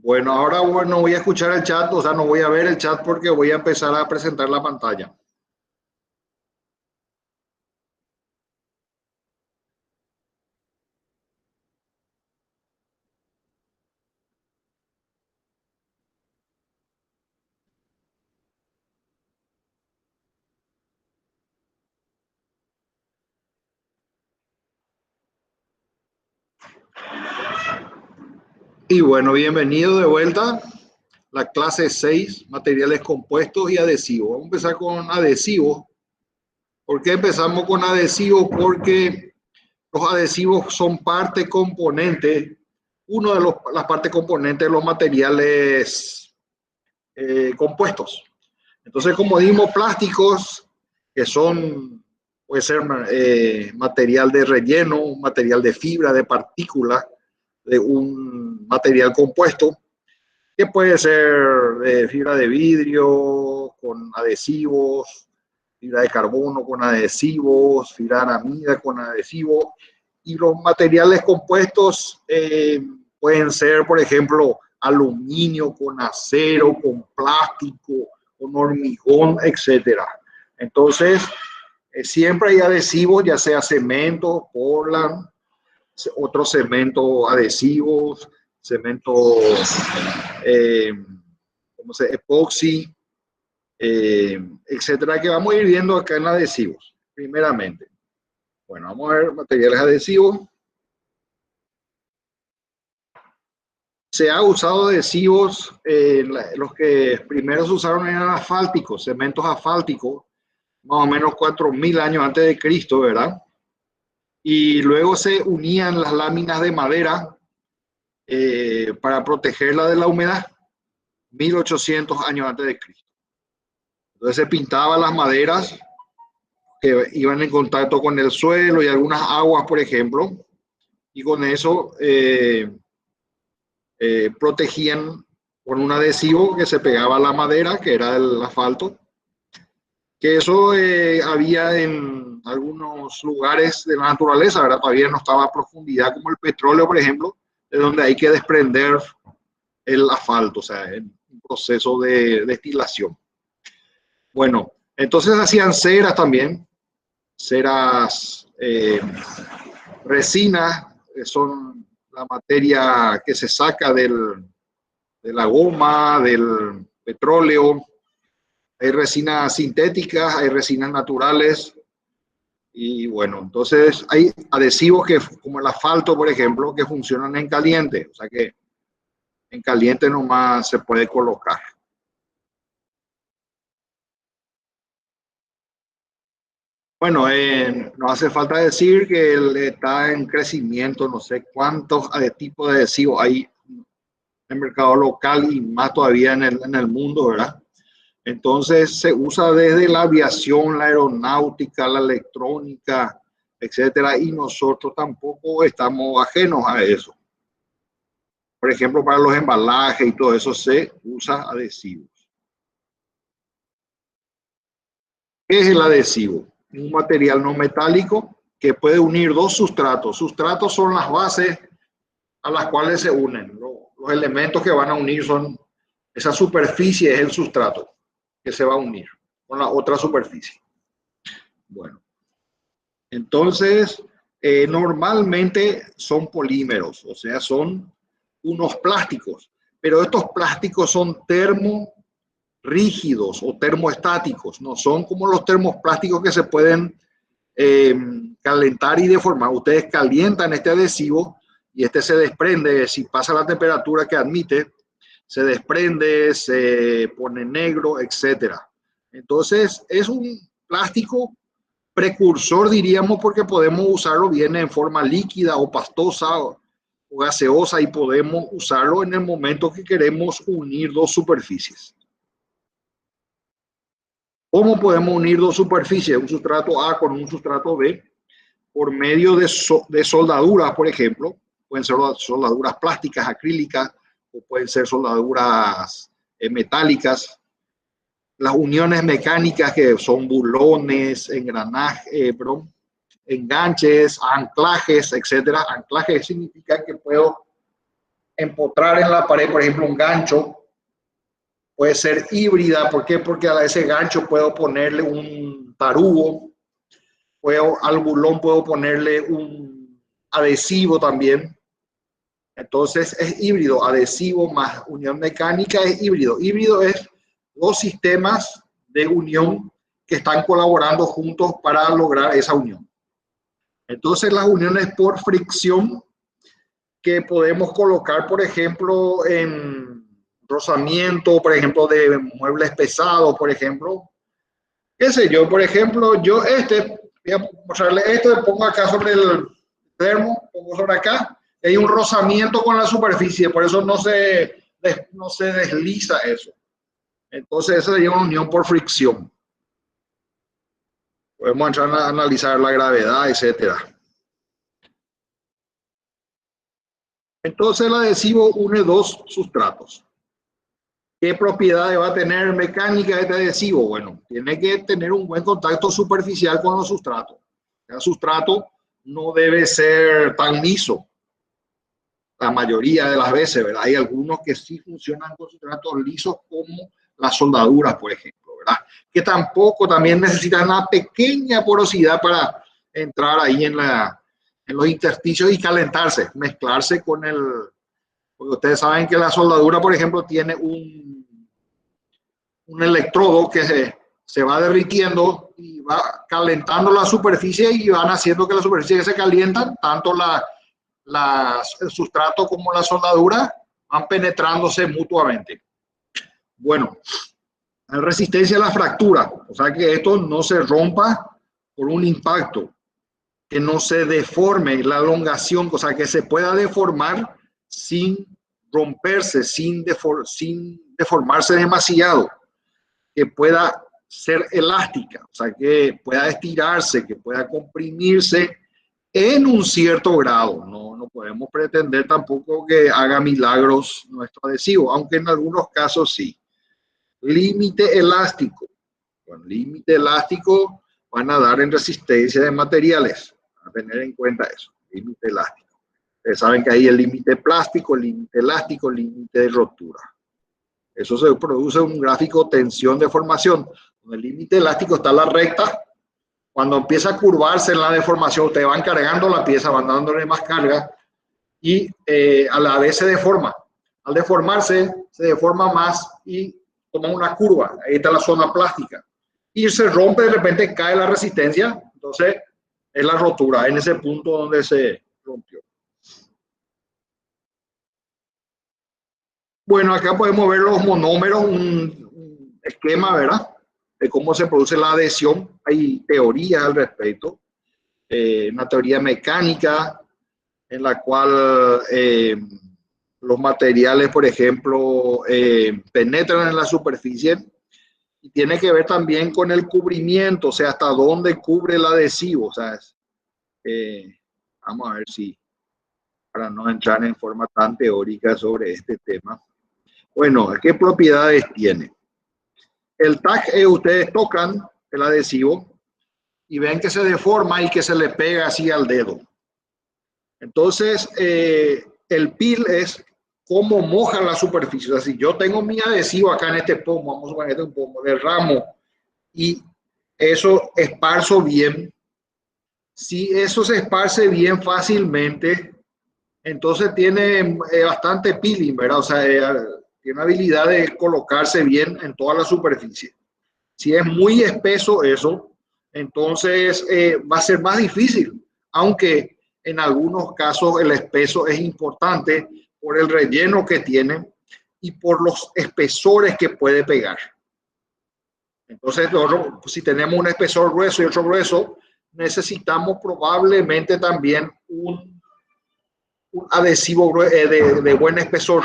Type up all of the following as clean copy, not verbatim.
Bueno, ahora no voy a escuchar el chat, o sea, no voy a ver el chat porque voy a empezar a presentar la pantalla. Y bueno, bienvenido de vuelta. La clase 6, materiales compuestos y adhesivos. Vamos a empezar con adhesivos. ¿Por qué empezamos con adhesivos? Porque los adhesivos son parte componente, uno de las partes componentes de los materiales compuestos. Entonces, como dimos, plásticos, que son, puede ser material de relleno, material de fibra, de partícula, de un material compuesto, que puede ser de fibra de vidrio, con adhesivos, fibra de carbono con adhesivos, fibra de aramida con adhesivos, y los materiales compuestos pueden ser, por ejemplo, aluminio con acero, con plástico, con hormigón, etcétera. Entonces, siempre hay adhesivos, ya sea cemento, Portland, otros cementos adhesivos, cementos ¿cómo se? Epoxi, etcétera, que vamos a ir viendo acá en adhesivos, primeramente. Bueno, vamos a ver materiales adhesivos. Se ha usado adhesivos, los que primero se usaron eran asfálticos, cementos asfálticos, más o menos 4000 años antes de Cristo, ¿verdad? Y luego se unían las láminas de madera para protegerla de la humedad, 1800 años antes de Cristo. Entonces se pintaban las maderas que iban en contacto con el suelo y algunas aguas, por ejemplo, y con eso protegían con un adhesivo que se pegaba a la madera, que era el asfalto, que eso había en algunos lugares de la naturaleza, ¿verdad? Todavía no estaba a profundidad como el petróleo, por ejemplo, de donde hay que desprender el asfalto, o sea, en un proceso de destilación. Bueno, entonces hacían ceras también, ceras, resinas, son la materia que se saca de la goma, del petróleo. Hay resinas sintéticas, hay resinas naturales. Y bueno, entonces hay adhesivos que, como el asfalto, por ejemplo, que funcionan en caliente. O sea que en caliente nomás se puede colocar. Bueno, no hace falta decir que él está en crecimiento, no sé cuántos tipos de adhesivos hay en el mercado local y más todavía en el mundo, ¿verdad? Entonces se usa desde la aviación, la aeronáutica, la electrónica, etcétera, y nosotros tampoco estamos ajenos a eso. Por ejemplo, para los embalajes y todo eso se usa adhesivos. ¿Qué es el adhesivo? Un material no metálico que puede unir dos sustratos. Sustratos son las bases a las cuales se unen. Los elementos que van a unir son, esa superficie es el sustrato que se va a unir con la otra superficie. Bueno, entonces, normalmente son polímeros, o sea, son unos plásticos, pero estos plásticos son termorrígidos o termoestáticos, no son como los termoplásticos que se pueden calentar y deformar. Ustedes calientan este adhesivo y este se desprende, si pasa la temperatura que admite, se desprende, se pone negro, etcétera. Entonces, es un plástico precursor, diríamos, porque podemos usarlo bien en forma líquida o pastosa o gaseosa y podemos usarlo en el momento que queremos unir dos superficies. ¿Cómo podemos unir dos superficies? Un sustrato A con un sustrato B por medio de soldaduras, por ejemplo. Pueden ser soldaduras plásticas, acrílicas, o pueden ser soldaduras metálicas. Las uniones mecánicas que son bulones, engranajes, enganches, anclajes, etcétera. Anclaje significa que puedo empotrar en la pared, por ejemplo, un gancho. Puede ser híbrida, ¿por qué? Porque a ese gancho puedo ponerle un tarugo, al bulón puedo ponerle un adhesivo también. Entonces es híbrido, adhesivo más unión mecánica es híbrido. Híbrido es dos sistemas de unión que están colaborando juntos para lograr esa unión. Entonces las uniones por fricción que podemos colocar, por ejemplo, en rozamiento, por ejemplo, de muebles pesados, por ejemplo, qué sé yo, por ejemplo, yo voy a mostrarle esto, pongo acá sobre el termo, pongo sobre acá, y hay un rozamiento con la superficie, por eso no se desliza eso. Entonces, esa sería una unión por fricción. Podemos entrar a analizar la gravedad, etcétera. Entonces, el adhesivo une dos sustratos. ¿Qué propiedades va a tener mecánica este adhesivo? Bueno, tiene que tener un buen contacto superficial con los sustratos. El sustrato no debe ser tan liso, la mayoría de las veces, ¿verdad? Hay algunos que sí funcionan con sustratos lisos, como las soldaduras, por ejemplo, ¿verdad? Que tampoco también necesitan una pequeña porosidad para entrar ahí en los intersticios y calentarse, mezclarse con el... Porque ustedes saben que la soldadura, por ejemplo, tiene un electrodo que se va derritiendo y va calentando la superficie y van haciendo que la superficie que se calientan, tanto el sustrato como la soldadura, van penetrándose mutuamente. Bueno, hay resistencia a la fractura, o sea que esto no se rompa por un impacto, que no se deforme la elongación, o sea que se pueda deformar sin romperse, sin deformarse demasiado, que pueda ser elástica, o sea que pueda estirarse, que pueda comprimirse en un cierto grado. No podemos pretender tampoco que haga milagros nuestro adhesivo, aunque en algunos casos sí. Límite elástico. Con límite elástico van a dar en resistencia de materiales. A tener en cuenta eso, límite elástico. Ustedes saben que hay el límite plástico, el límite elástico, el límite de rotura. Eso se produce un gráfico tensión-deformación. Con el límite elástico está la recta. Cuando empieza a curvarse en la deformación, ustedes van cargando la pieza, van dándole más carga y a la vez se deforma. Al deformarse, se deforma más y toma una curva. Ahí está la zona plástica. Y se rompe, de repente cae la resistencia. Entonces, es la rotura, en ese punto donde se rompió. Bueno, acá podemos ver los monómeros, un esquema, ¿verdad? De cómo se produce la adhesión. Hay teorías al respecto. Una teoría mecánica en la cual los materiales, por ejemplo, penetran en la superficie, y tiene que ver también con el cubrimiento, o sea, hasta dónde cubre el adhesivo. O sea, vamos a ver si, para no entrar en forma tan teórica sobre este tema. Bueno, ¿qué propiedades tiene? El tag, ustedes tocan el adhesivo y ven que se deforma y que se le pega así al dedo. Entonces, el peel es cómo moja la superficie. O sea, si yo tengo mi adhesivo acá en este pomo, vamos a poner este pomo de ramo, y eso esparzo bien. Si eso se esparce bien fácilmente, entonces tiene bastante peeling, ¿verdad? O sea, tiene habilidad de colocarse bien en toda la superficie. Si es muy espeso eso, entonces va a ser más difícil, aunque en algunos casos el espeso es importante por el relleno que tiene y por los espesores que puede pegar. Entonces, si tenemos un espesor grueso y otro grueso, necesitamos probablemente también un adhesivo de buen espesor.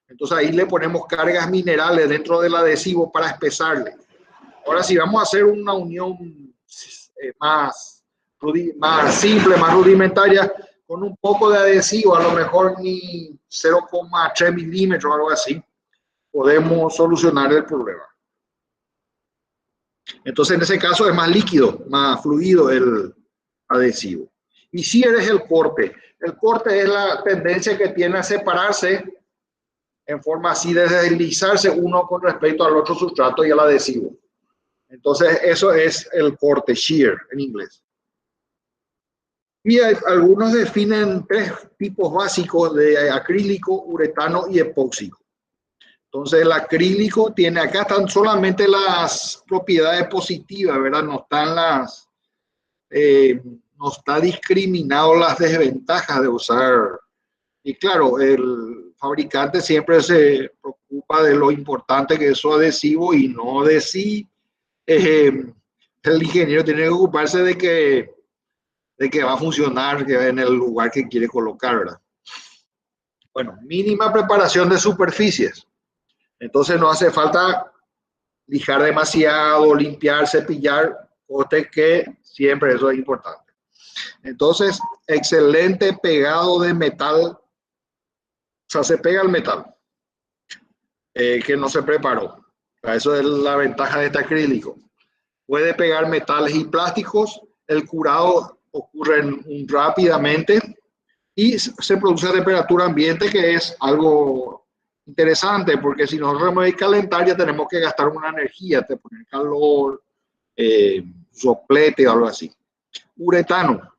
Entonces ahí le ponemos cargas minerales dentro del adhesivo para espesarle. Ahora, si vamos a hacer una unión más simple, más rudimentaria, con un poco de adhesivo, a lo mejor ni 0,3 milímetros o algo así, podemos solucionar el problema. Entonces, en ese caso es más líquido, más fluido el adhesivo. Y si eres el corte El corte es la tendencia que tiene a separarse en forma así de deslizarse uno con respecto al otro sustrato y al adhesivo. Entonces, eso es el corte, shear en inglés. Y algunos definen tres tipos básicos de acrílico, uretano y epóxico. Entonces, el acrílico tiene, acá están solamente las propiedades positivas, ¿verdad? No están no está discriminado las desventajas de usar. Y claro, el fabricante siempre se preocupa de lo importante que es su adhesivo y no de si el ingeniero tiene que ocuparse de que va a funcionar en el lugar que quiere colocar, ¿verdad? Bueno, mínima preparación de superficies. Entonces no hace falta lijar demasiado, limpiar, cepillar, coste que siempre eso es importante. Entonces, excelente pegado de metal, o sea, se pega el metal que no se preparó. Eso es la ventaja de este acrílico. Puede pegar metales y plásticos, el curado ocurre rápidamente y se produce a temperatura ambiente, que es algo interesante, porque si nosotros vamos a calentar ya tenemos que gastar una energía, de poner calor, soplete o algo así. Uretano.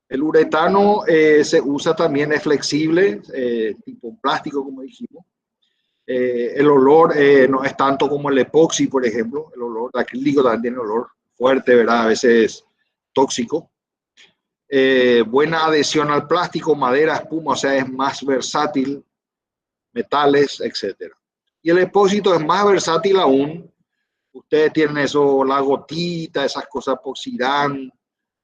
El uretano se usa también, es flexible, tipo plástico, como dijimos. El olor no es tanto como el epoxi, por ejemplo. El olor de acrílico también tiene olor fuerte, ¿verdad? A veces tóxico. Buena adhesión al plástico, madera, espuma, o sea, es más versátil, metales, etc. Y el epósito es más versátil aún. Ustedes tienen eso, la gotita, esas cosas epoxidan.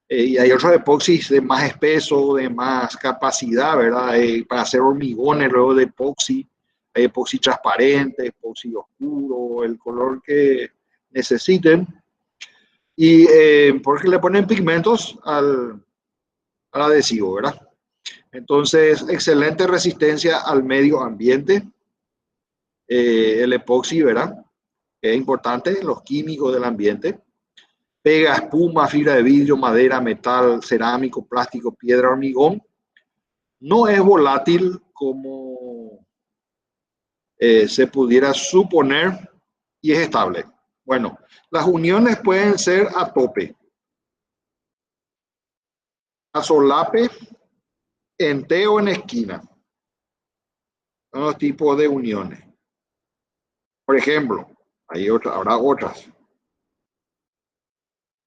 Y hay otros epoxis de más espeso, de más capacidad, ¿verdad? Para hacer hormigones luego de epoxi. Hay epoxi transparente, epoxi oscuro, el color que necesiten. Y porque le ponen pigmentos al adhesivo, ¿verdad? Entonces, excelente resistencia al medio ambiente. El epoxi, ¿verdad? Es importante, los químicos del ambiente. Pega espuma, fibra de vidrio, madera, metal, cerámico, plástico, piedra, hormigón. No es volátil como se pudiera suponer y es estable. Bueno, las uniones pueden ser a tope, a solape, en T o en esquina. Son los tipos de uniones. Por ejemplo, habrá otras.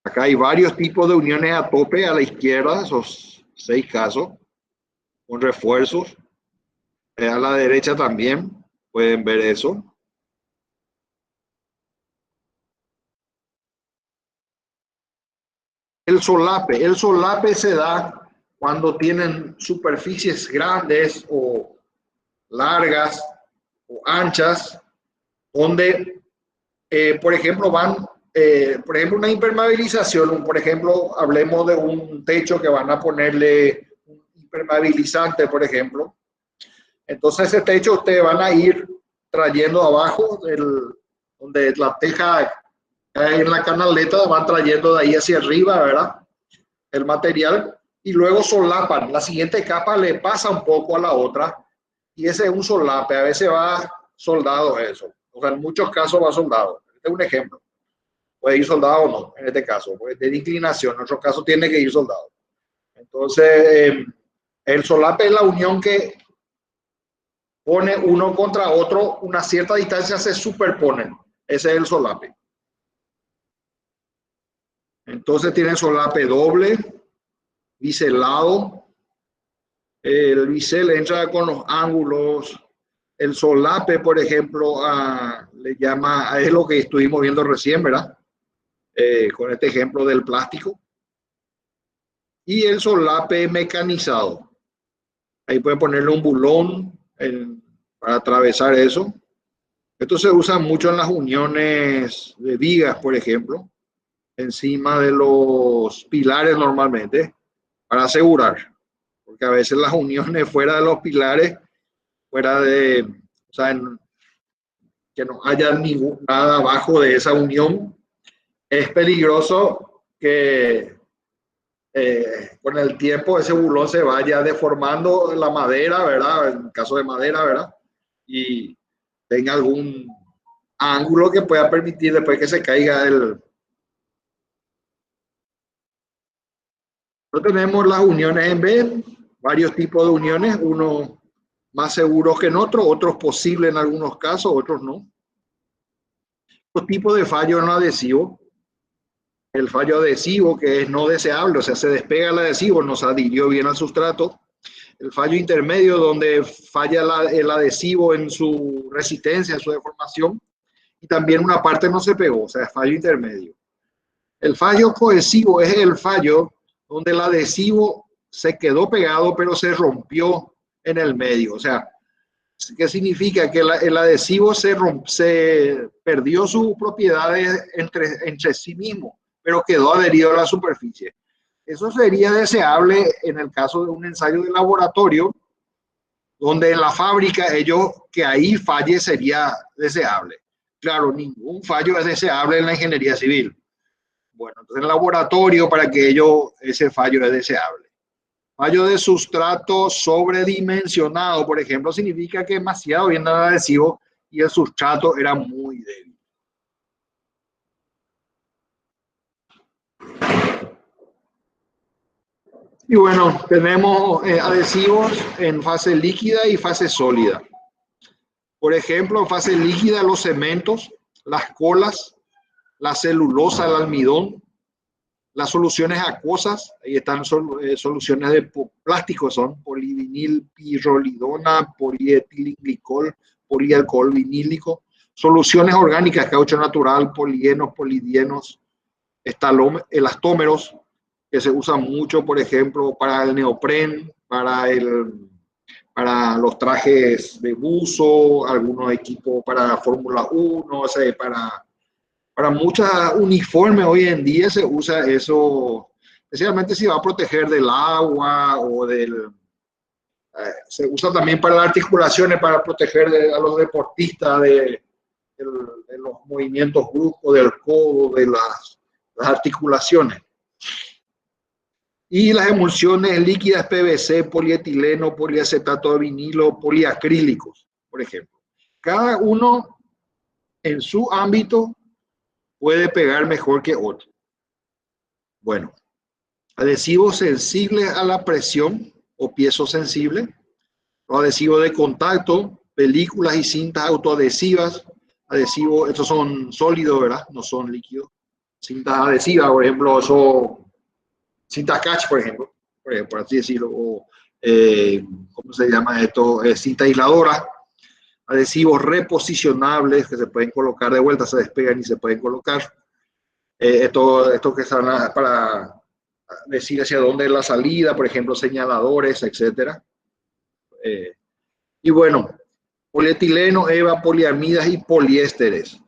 Acá hay varios tipos de uniones a tope a la izquierda, esos 6 casos, con refuerzos. A la derecha también pueden ver eso. El solape se da cuando tienen superficies grandes o largas o anchas, donde, por ejemplo, por ejemplo, una impermeabilización, por ejemplo, hablemos de un techo que van a ponerle un impermeabilizante, por ejemplo. Entonces, ese techo ustedes van a ir trayendo abajo, donde la teja en la canaleta, van trayendo de ahí hacia arriba, ¿verdad? El material, y luego solapan. La siguiente capa le pasa un poco a la otra, y ese es un solape. A veces va soldado eso. O sea, en muchos casos va soldado. Este es un ejemplo. Puede ir soldado o no, en este caso, porque de inclinación. En otro caso tiene que ir soldado. Entonces, el solape es la unión que pone uno contra otro, una cierta distancia se superponen. Ese es el solape. Entonces tiene solape doble, biselado. El bisel entra con los ángulos. El solape, por ejemplo, le llama, es lo que estuvimos viendo recién, ¿verdad? Con este ejemplo del plástico. Y el solape mecanizado. Ahí pueden ponerle un bulón para atravesar eso. Esto se usa mucho en las uniones de vigas, por ejemplo, encima de los pilares normalmente, para asegurar. Porque a veces las uniones fuera de los pilares, fuera de, o sea, que no haya nada abajo de esa unión, es peligroso que con el tiempo ese bulón se vaya deformando la madera, ¿verdad? En caso de madera, ¿verdad? Y tenga algún ángulo que pueda permitir después que se caiga el... No tenemos las uniones en B, varios tipos de uniones, unos más seguros que en otros, otros posibles en algunos casos, otros no. Los tipos de fallo no adhesivo. El fallo adhesivo que es no deseable, o sea, se despega el adhesivo, no se adhirió bien al sustrato. El fallo intermedio, donde falla el adhesivo en su resistencia, en su deformación, y también una parte no se pegó, o sea, fallo intermedio. El fallo cohesivo es el fallo donde el adhesivo se quedó pegado, pero se rompió en el medio. O sea, ¿qué significa? Que el adhesivo se perdió sus propiedades entre sí mismo, pero quedó adherido a la superficie. Eso sería deseable en el caso de un ensayo de laboratorio, donde en la fábrica ellos que ahí falle sería deseable. Claro, ningún fallo es deseable en la ingeniería civil. Bueno, entonces en el laboratorio para que ese fallo es deseable. Fallo de sustrato sobredimensionado, por ejemplo, significa que demasiado bien adhesivo y el sustrato era muy débil. Y bueno, tenemos adhesivos en fase líquida y fase sólida. Por ejemplo, en fase líquida los cementos, las colas, la celulosa, el almidón, las soluciones acuosas, ahí están soluciones de plástico, son polivinil pirrolidona, polietilenglicol, polialcohol vinílico, soluciones orgánicas, caucho natural, polienos, polidienos, elastómeros, que se usan mucho, por ejemplo, para el neopren, para los trajes de buzo, algunos equipos para Fórmula 1, o sea, para muchos uniformes hoy en día se usa eso, especialmente si va a proteger del agua o del... se usa también para las articulaciones, para proteger a los deportistas de los movimientos bruscos del codo, de las articulaciones. Y las emulsiones líquidas PVC, polietileno, poliacetato de vinilo, poliacrílicos, por ejemplo. Cada uno en su ámbito puede pegar mejor que otro. Bueno, adhesivos sensibles a la presión o piezosensibles, los adhesivos de contacto, películas y cintas autoadhesivas, adhesivos, estos son sólidos, ¿verdad? No son líquidos. Cintas adhesivas, por ejemplo, son cintas catch, por así decirlo, o ¿cómo se llama esto? Cinta aisladora, adhesivos reposicionables que se pueden colocar de vuelta, se despegan y se pueden colocar. Esto que están para decir hacia dónde es la salida, por ejemplo, señaladores, etcétera. Y bueno, polietileno, EVA, poliamidas y poliésteres.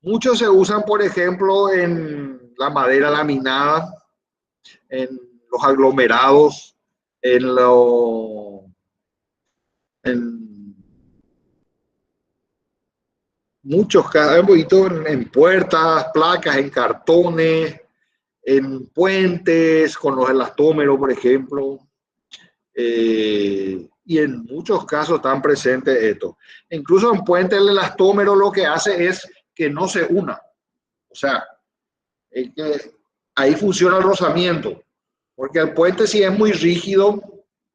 Muchos se usan, por ejemplo, en la madera laminada, en los aglomerados, en muchos casos, en puertas, placas, en cartones, en puentes, con los elastómeros, por ejemplo. Y en muchos casos están presentes esto. Incluso en puente el elastómero lo que hace es que no se una. O sea, es que ahí funciona el rozamiento. Porque el puente si es muy rígido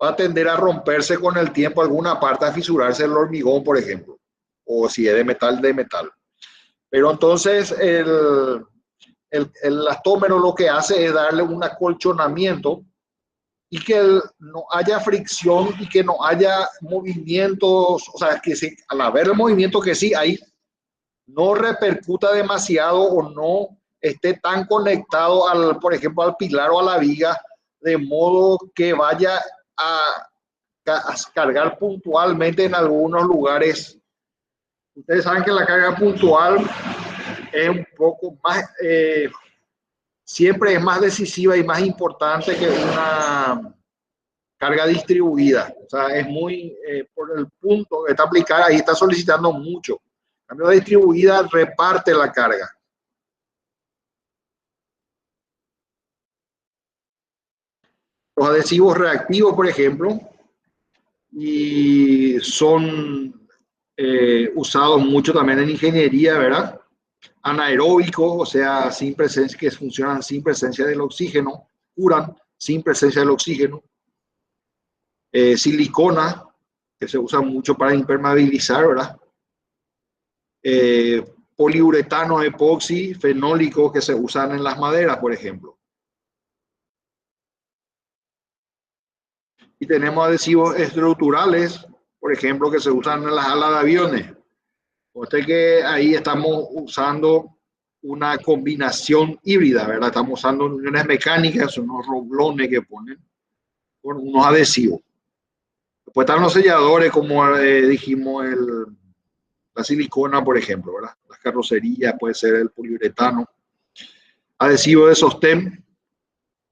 va a tender a romperse con el tiempo alguna parte, a fisurarse el hormigón, por ejemplo. O si es de metal, de metal. Pero entonces el elastómero lo que hace es darle un acolchonamiento y que no haya fricción y que no haya movimientos, o sea, que al haber el movimiento que sí hay, no repercuta demasiado o no esté tan conectado, por ejemplo, al pilar o a la viga, de modo que vaya a cargar puntualmente en algunos lugares. Ustedes saben que la carga puntual es un poco más, siempre es más decisiva y más importante que una carga distribuida. O sea, es muy, por el punto que está aplicada, ahí está solicitando mucho. En cambio, la distribuida reparte la carga. Los adhesivos reactivos, por ejemplo, y son usados mucho también en ingeniería, ¿verdad? Anaeróbicos, o sea, sin presencia, que funcionan sin presencia del oxígeno, curan sin presencia del oxígeno. Silicona, que se usa mucho para impermeabilizar, ¿verdad? Poliuretano epoxi, fenólicos que se usan en las maderas, por ejemplo. Y tenemos adhesivos estructurales, por ejemplo, que se usan en las alas de aviones. Usted que ahí estamos usando una combinación híbrida, ¿verdad? Estamos usando uniones mecánicas, unos roblones que ponen con unos adhesivos. Después están los selladores, como dijimos, la silicona, por ejemplo, ¿verdad? Las carrocerías, puede ser el poliuretano. Adhesivo de sostén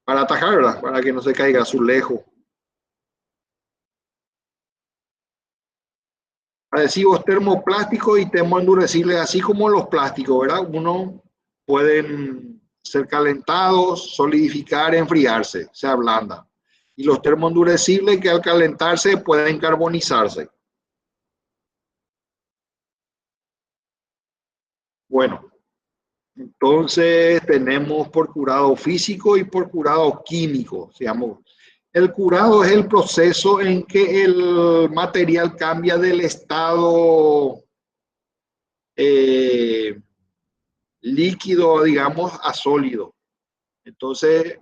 para atajar, ¿verdad? Para que no se caiga azulejo. Adhesivos termoplásticos y termoendurecibles, así como los plásticos, ¿verdad? Uno pueden ser calentados, solidificar, enfriarse, se ablandan. Y los termoendurecibles que al calentarse pueden carbonizarse. Bueno, entonces tenemos por curado físico y por curado químico, digamos. El curado es el proceso en que el material cambia del estado líquido, digamos, a sólido. Entonces,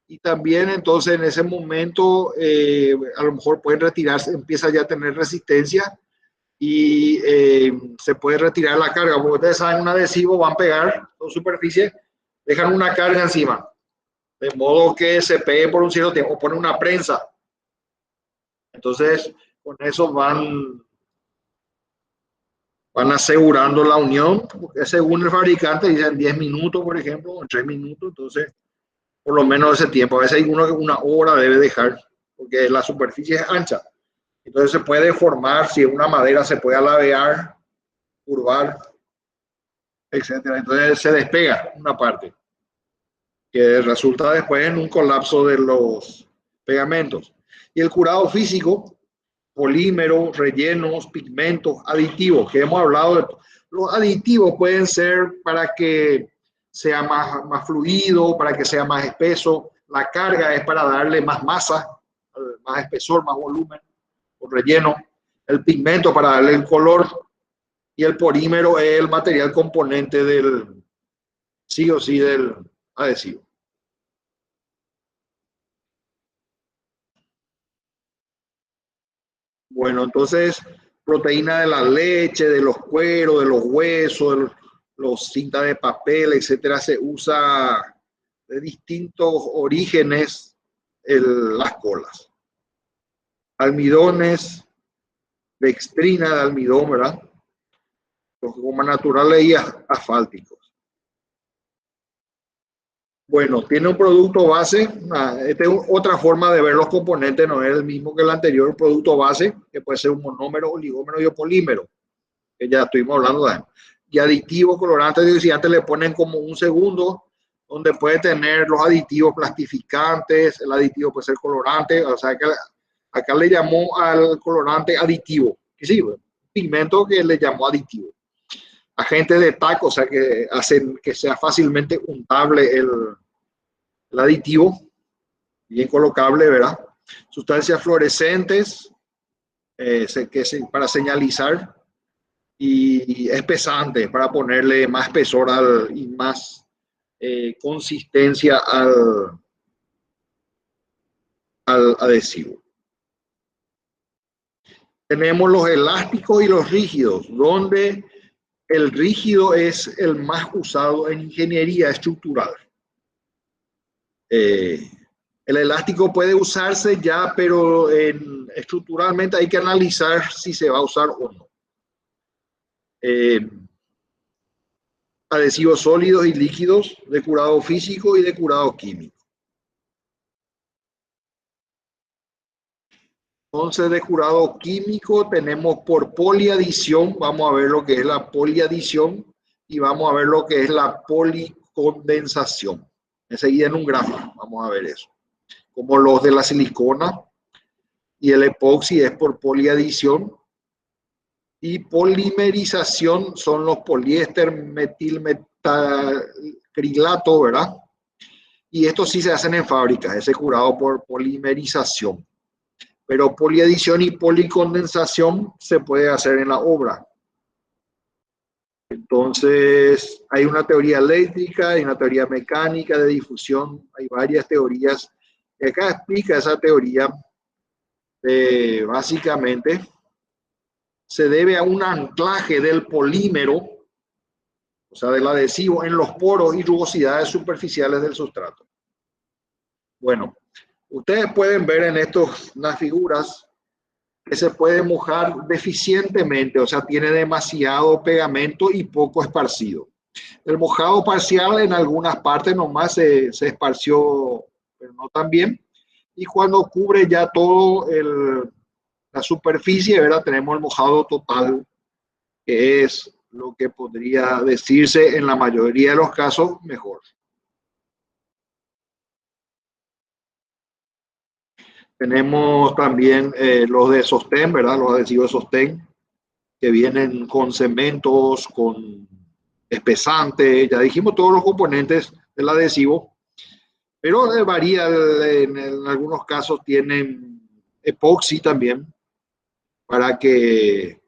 y también entonces en ese momento a lo mejor pueden retirarse, empieza ya a tener resistencia y se puede retirar la carga. Porque ustedes saben, un adhesivo van a pegar con superficie, dejan una carga encima, de modo que se pegue por un cierto tiempo, o ponen una prensa. Entonces, con eso van asegurando la unión, porque según el fabricante dicen 10 minutos, por ejemplo, o 3 minutos, entonces por lo menos ese tiempo. A veces hay uno que una hora debe dejar, porque la superficie es ancha. Entonces se puede deformar, si es una madera se puede alabear, curvar, etcétera. Entonces se despega una parte, que resulta después en un colapso de los pegamentos. Y el curado físico, polímeros, rellenos, pigmentos, aditivos, que hemos hablado de. Los aditivos pueden ser para que sea más fluido, para que sea más espeso. La carga es para darle más masa, más espesor, más volumen, o relleno. El pigmento para darle el color. Y el polímero es el material componente del, sí o sí, del adhesivo. Bueno, entonces, proteína de la leche, de los cueros, de los huesos, de los cintas de papel, etcétera, se usa de distintos orígenes las colas. Almidones, dextrina de almidón, ¿verdad? Los gomas naturales y asfálticos. Bueno, tiene un producto base. Esta es otra forma de ver los componentes, no es el mismo que el anterior. Un producto base, que puede ser un monómero, oligómero y polímero, que ya estuvimos hablando de. Y aditivos, colorantes y oxidantes le ponen como un segundo, donde puede tener los aditivos plastificantes, el aditivo puede ser colorante, o sea que acá le llamó al colorante aditivo, que sí, pigmento que le llamó aditivo. Agentes de taco, o sea que hacen que sea fácilmente untable el aditivo, bien colocable, ¿verdad? Sustancias fluorescentes, para señalizar, y espesante para ponerle más espesor y más consistencia al adhesivo. Tenemos los elásticos y los rígidos, donde el rígido es el más usado en ingeniería estructural. El elástico puede usarse ya, pero estructuralmente hay que analizar si se va a usar o no. Adhesivos sólidos y líquidos, de curado físico y de curado químico. Entonces, de curado químico tenemos por poliadición, vamos a ver lo que es la poliadición y vamos a ver lo que es la policondensación. Enseguida en un gráfico vamos a ver eso. como los de la silicona, y el epoxi es por poliadición, y polimerización son los poliéster metilmetacrilato, ¿verdad? Y estos sí se hacen en fábrica, ese curado por polimerización. Pero poliadición y policondensación se puede hacer en la obra. Entonces, hay una teoría eléctrica, hay una teoría mecánica de difusión, hay varias teorías. Y acá explica esa teoría. Básicamente, se debe a un anclaje del polímero, o sea, del adhesivo, en los poros y rugosidades superficiales del sustrato. Bueno, ustedes pueden ver en unas figuras que se puede mojar deficientemente, o sea, tiene demasiado pegamento y poco esparcido. El mojado parcial en algunas partes nomás se esparció, pero no tan bien. Y cuando cubre ya todo la superficie, ¿verdad? Tenemos el mojado total, que es lo que podría decirse en la mayoría de los casos mejor. Tenemos también los de sostén, ¿verdad? Los adhesivos de sostén, que vienen con cementos, con espesante, ya dijimos todos los componentes del adhesivo, pero varía, en algunos casos tienen epoxi también, para que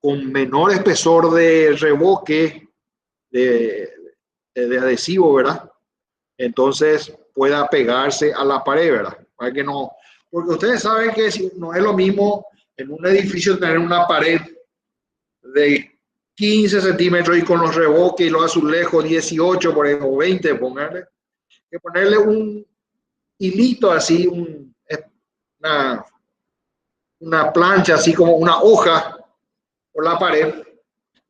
con menor espesor de revoque de adhesivo, ¿verdad? Entonces pueda pegarse a la pared, ¿verdad? Para que no, porque ustedes saben que no es lo mismo en un edificio tener una pared de 15 centímetros y con los revoques y los azulejos 18 por ejemplo, o 20, ponerle, que ponerle un hilito así, una, una plancha así como una hoja por la pared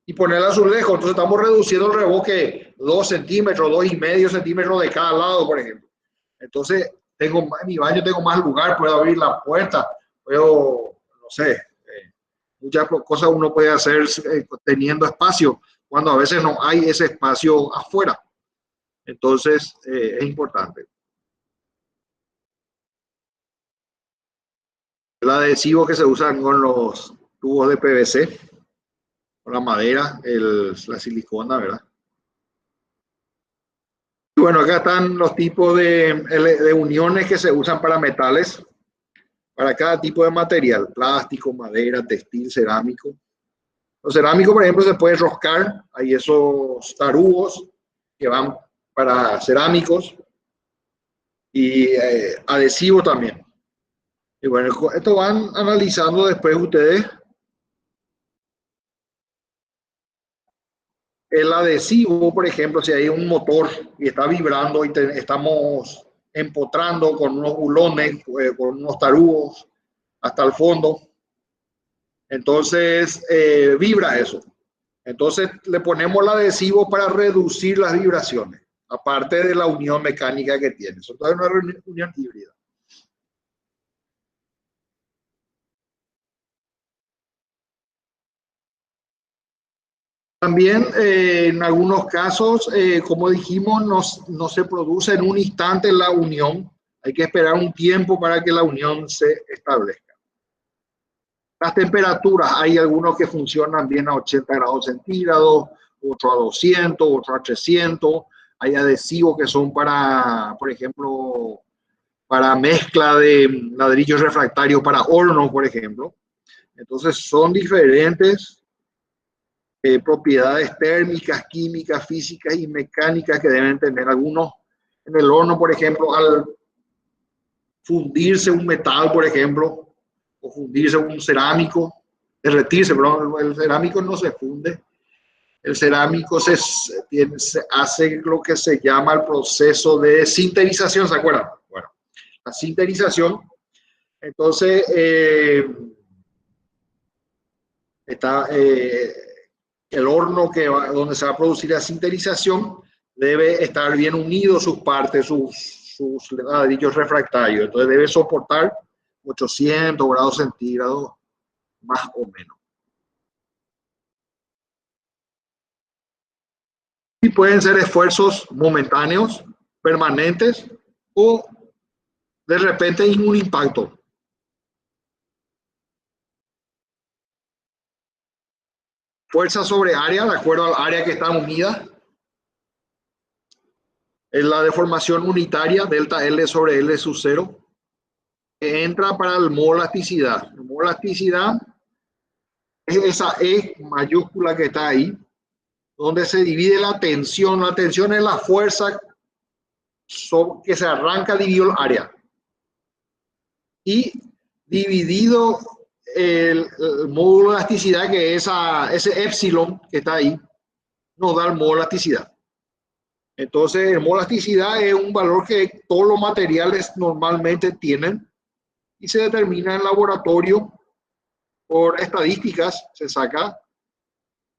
y poner el azulejo. Entonces estamos reduciendo el revoque 2 centímetros, 2,5 centímetros de cada lado, por ejemplo. Entonces, en mi baño tengo más lugar, puedo abrir la puerta, puedo, no sé, muchas cosas uno puede hacer teniendo espacio, cuando a veces no hay ese espacio afuera. Entonces, es importante. El adhesivo que se usan con los tubos de PVC, con la madera, la silicona, ¿verdad? Bueno, acá están los tipos de uniones que se usan para metales, para cada tipo de material, plástico, madera, textil, cerámico. Los cerámicos, por ejemplo, se puede roscar, hay esos tarugos que van para cerámicos y adhesivo también. Y bueno, esto van analizando después ustedes. El adhesivo, por ejemplo, si hay un motor y está vibrando y estamos empotrando con unos bulones, con unos tarugos hasta el fondo, entonces vibra eso. Entonces le ponemos el adhesivo para reducir las vibraciones, aparte de la unión mecánica que tiene. Eso es una unión híbrida. También en algunos casos, como dijimos, no se produce en un instante la unión. Hay que esperar un tiempo para que la unión se establezca. Las temperaturas, hay algunos que funcionan bien a 80 grados centígrados, otros a 200, otros a 300. Hay adhesivos que son para, por ejemplo, para mezcla de ladrillos refractarios para horno, por ejemplo. Entonces son diferentes propiedades térmicas, químicas, físicas y mecánicas que deben tener algunos. En el horno, por ejemplo, al fundirse un metal, por ejemplo, o fundirse un cerámico, derretirse, pero el cerámico no se funde. El cerámico se hace lo que se llama el proceso de sinterización, ¿se acuerdan? Bueno, la sinterización. Entonces, está el horno donde se va a producir la sinterización debe estar bien unido sus partes, sus ladrillos refractarios. Entonces debe soportar 800 grados centígrados más o menos. Y pueden ser esfuerzos momentáneos, permanentes o de repente hay un impacto. Fuerza sobre área, de acuerdo al área que está unida. Es la deformación unitaria, delta L sobre L sub 0. Entra para el modo elasticidad. El modo elasticidad es esa E mayúscula que está ahí, donde se divide la tensión. La tensión es la fuerza que se arranca dividido el área. Y dividido el módulo de elasticidad, que es ese epsilon que está ahí, nos da el módulo de elasticidad. Entonces, el módulo de elasticidad es un valor que todos los materiales normalmente tienen y se determina en laboratorio por estadísticas, se saca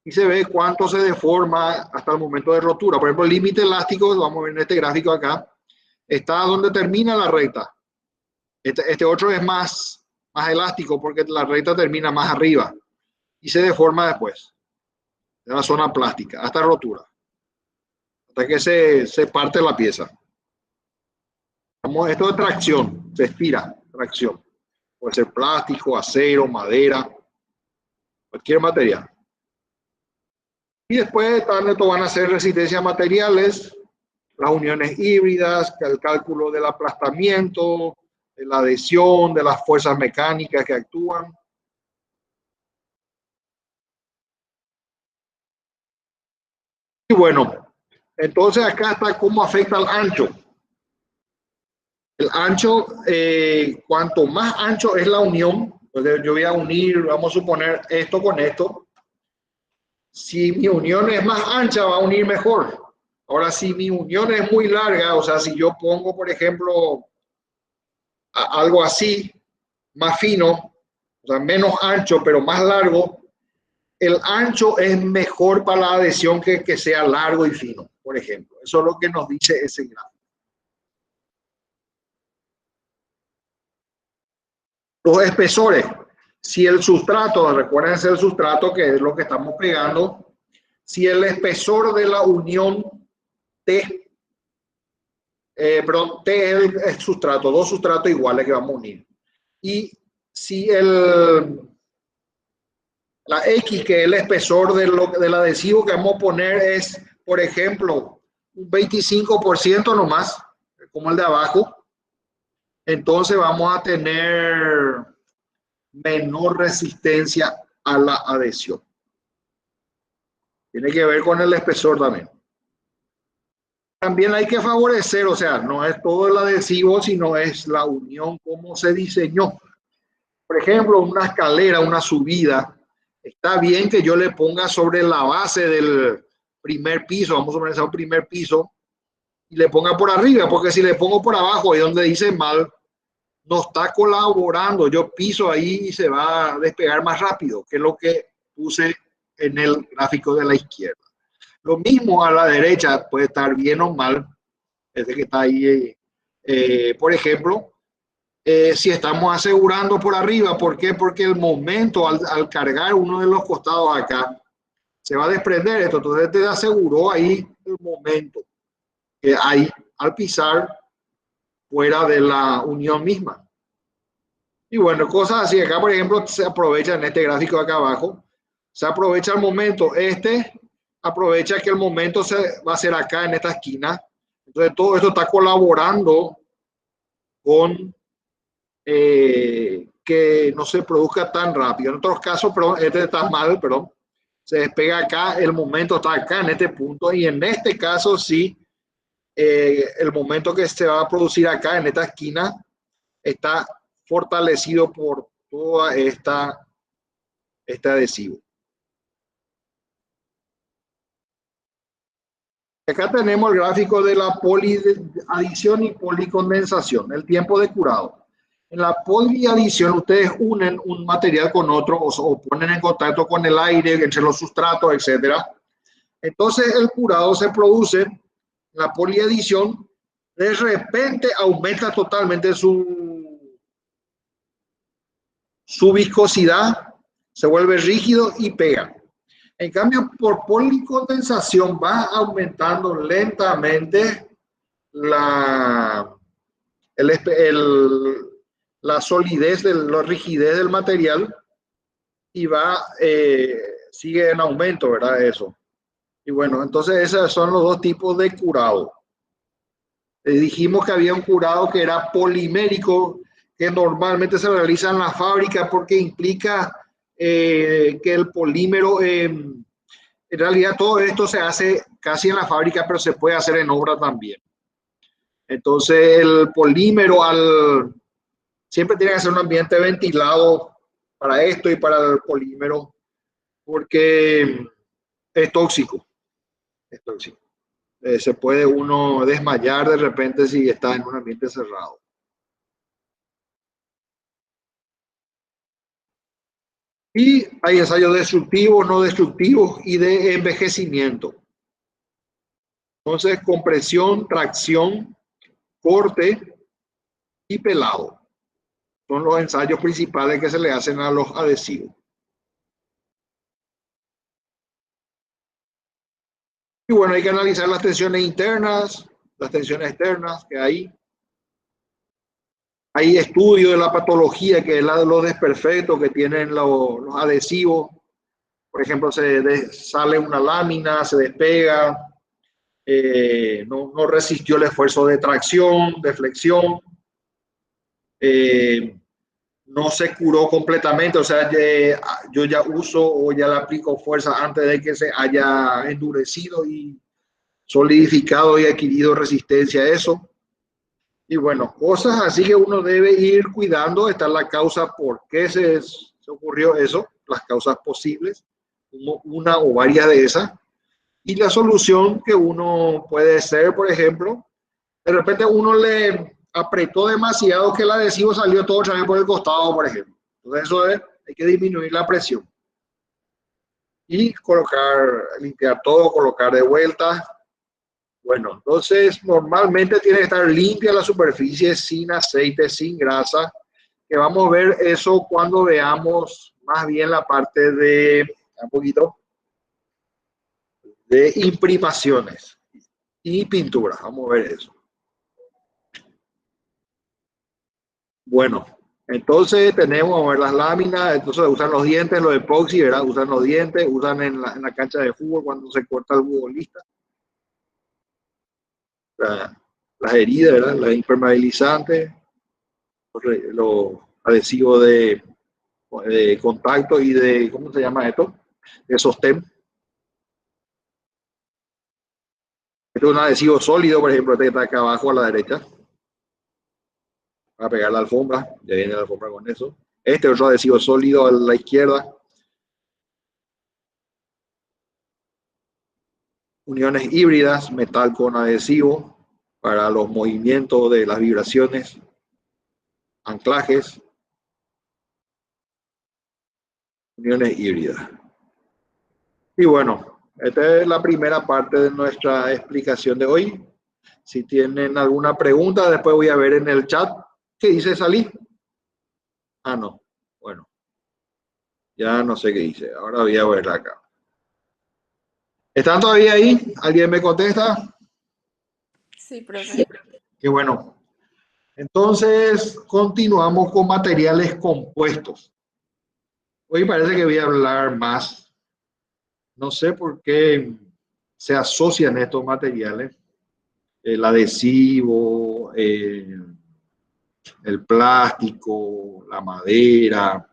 y se ve cuánto se deforma hasta el momento de rotura. Por ejemplo, el límite elástico, vamos a ver en este gráfico acá, está donde termina la recta. Este otro es más elástico porque la recta termina más arriba y se deforma después de la zona plástica hasta rotura, hasta que se parte la pieza. Esto es tracción, se estira, tracción. Puede ser plástico, acero, madera, cualquier material. Y después esto van a ser resistencias materiales, las uniones híbridas, el cálculo del aplastamiento, de la adhesión, de las fuerzas mecánicas que actúan. Y bueno, entonces acá está cómo afecta al ancho. El ancho, cuanto más ancho es la unión, entonces yo voy a unir, vamos a suponer esto con esto. Si mi unión es más ancha, va a unir mejor. Ahora, si mi unión es muy larga, o sea, si yo pongo, por ejemplo, algo así, más fino, o sea, menos ancho, pero más largo, el ancho es mejor para la adhesión que sea largo y fino, por ejemplo. Eso es lo que nos dice ese gráfico. Los espesores. Si el sustrato, recuérdense el sustrato que es lo que estamos pegando, si el espesor de la unión T, perdón, T es el sustrato, dos sustratos iguales que vamos a unir. Y si la X, que es el espesor del adhesivo que vamos a poner, es, por ejemplo, un 25% nomás, como el de abajo, entonces vamos a tener menor resistencia a la adhesión. Tiene que ver con el espesor también. También hay que favorecer, o sea, no es todo el adhesivo, sino es la unión, cómo se diseñó. Por ejemplo, una escalera, una subida, está bien que yo le ponga sobre la base del primer piso, vamos a poner un primer piso, y le ponga por arriba, porque si le pongo por abajo, ahí donde dice mal, no está colaborando, yo piso ahí y se va a despegar más rápido, que es lo que puse en el gráfico de la izquierda. Lo mismo a la derecha, puede estar bien o mal, ese que está ahí, por ejemplo, si estamos asegurando por arriba, ¿por qué? Porque el momento al cargar uno de los costados acá, se va a desprender esto, entonces te aseguró ahí el momento que hay al pisar fuera de la unión misma. Y bueno, cosas así, acá por ejemplo se aprovecha en este gráfico de acá abajo, se aprovecha el momento, aprovecha que el momento va a ser acá en esta esquina, entonces todo esto está colaborando con que no se produzca tan rápido. En otros casos, perdón, este está mal, perdón, se despega acá, el momento está acá en este punto y en este caso sí, el momento que se va a producir acá en esta esquina está fortalecido por toda este adhesivo. Acá tenemos el gráfico de la poliadición y policondensación, el tiempo de curado. En la poliadición ustedes unen un material con otro o ponen en contacto con el aire entre los sustratos, etcétera. Entonces el curado se produce, la poliadición, de repente aumenta totalmente su viscosidad, se vuelve rígido y pega. En cambio, por policondensación va aumentando lentamente la la solidez, la rigidez del material y sigue en aumento, ¿verdad? Eso. Y bueno, entonces esos son los dos tipos de curado. Dijimos que había un curado que era polimérico, que normalmente se realiza en la fábrica porque implica que el polímero, en realidad todo esto se hace casi en la fábrica, pero se puede hacer en obra también. Entonces el polímero siempre tiene que ser un ambiente ventilado para esto y para el polímero porque es tóxico. Es tóxico. Se puede uno desmayar de repente si está en un ambiente cerrado. Y hay ensayos destructivos, no destructivos y de envejecimiento. Entonces, compresión, tracción, corte y pelado son los ensayos principales que se le hacen a los adhesivos. Y bueno, hay que analizar las tensiones internas, las tensiones externas que hay. Hay estudios de la patología, que es la de los desperfectos que tienen los adhesivos. Por ejemplo, sale una lámina, se despega, no resistió el esfuerzo de tracción, de flexión, no se curó completamente, o sea, yo ya uso o ya le aplico fuerza antes de que se haya endurecido y solidificado y adquirido resistencia a eso. Y bueno, cosas así que uno debe ir cuidando. Está la causa por qué se ocurrió eso, las causas posibles, una o varias de esas, y la solución que uno puede ser, por ejemplo, de repente uno le apretó demasiado que el adhesivo salió todo otra vez por el costado, por ejemplo. Entonces eso es, hay que disminuir la presión. Y limpiar todo, colocar de vuelta. Bueno, entonces normalmente tiene que estar limpia la superficie, sin aceite, sin grasa, que vamos a ver eso cuando veamos más bien la parte de un poquito de imprimaciones y pintura. Vamos a ver eso. Bueno, entonces tenemos, vamos a ver las láminas, entonces usan los dientes, los epoxi, ¿verdad? Usan los dientes, usan en la cancha de fútbol cuando se corta el futbolista. Las heridas, ¿verdad? Las impermeabilizantes, los adhesivos de contacto y de, ¿cómo se llama esto? De sostén. Este es un adhesivo sólido, por ejemplo, este que está acá abajo a la derecha. Para pegar la alfombra, ya viene la alfombra con eso. Este otro adhesivo sólido a la izquierda. Uniones híbridas, metal con adhesivo para los movimientos de las vibraciones. Anclajes. Uniones híbridas. Y bueno, esta es la primera parte de nuestra explicación de hoy. Si tienen alguna pregunta, después voy a ver en el chat qué dice Salí. Ah, no. Bueno, ya no sé qué dice. Ahora voy a verla acá. ¿Están todavía ahí? ¿Alguien me contesta? Sí, profe. Qué bueno. Entonces, continuamos con materiales compuestos. Hoy parece que voy a hablar más. No sé por qué se asocian estos materiales. El adhesivo, el plástico, la madera.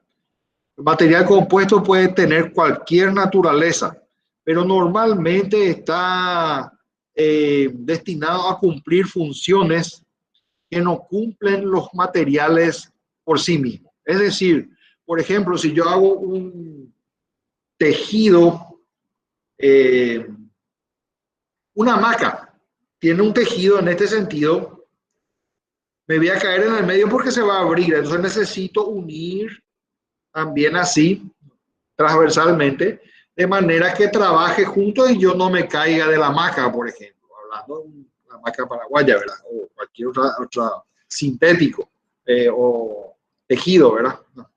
El material compuesto puede tener cualquier naturaleza, pero normalmente está destinado a cumplir funciones que no cumplen los materiales por sí mismos. Es decir, por ejemplo, si yo hago un tejido, una hamaca tiene un tejido en este sentido, me voy a caer en el medio porque se va a abrir, entonces necesito unir también así, transversalmente, de manera que trabaje juntos y yo no me caiga de la hamaca, por ejemplo, hablando de una hamaca paraguaya, ¿verdad? O cualquier otra sintético o tejido, ¿verdad? No,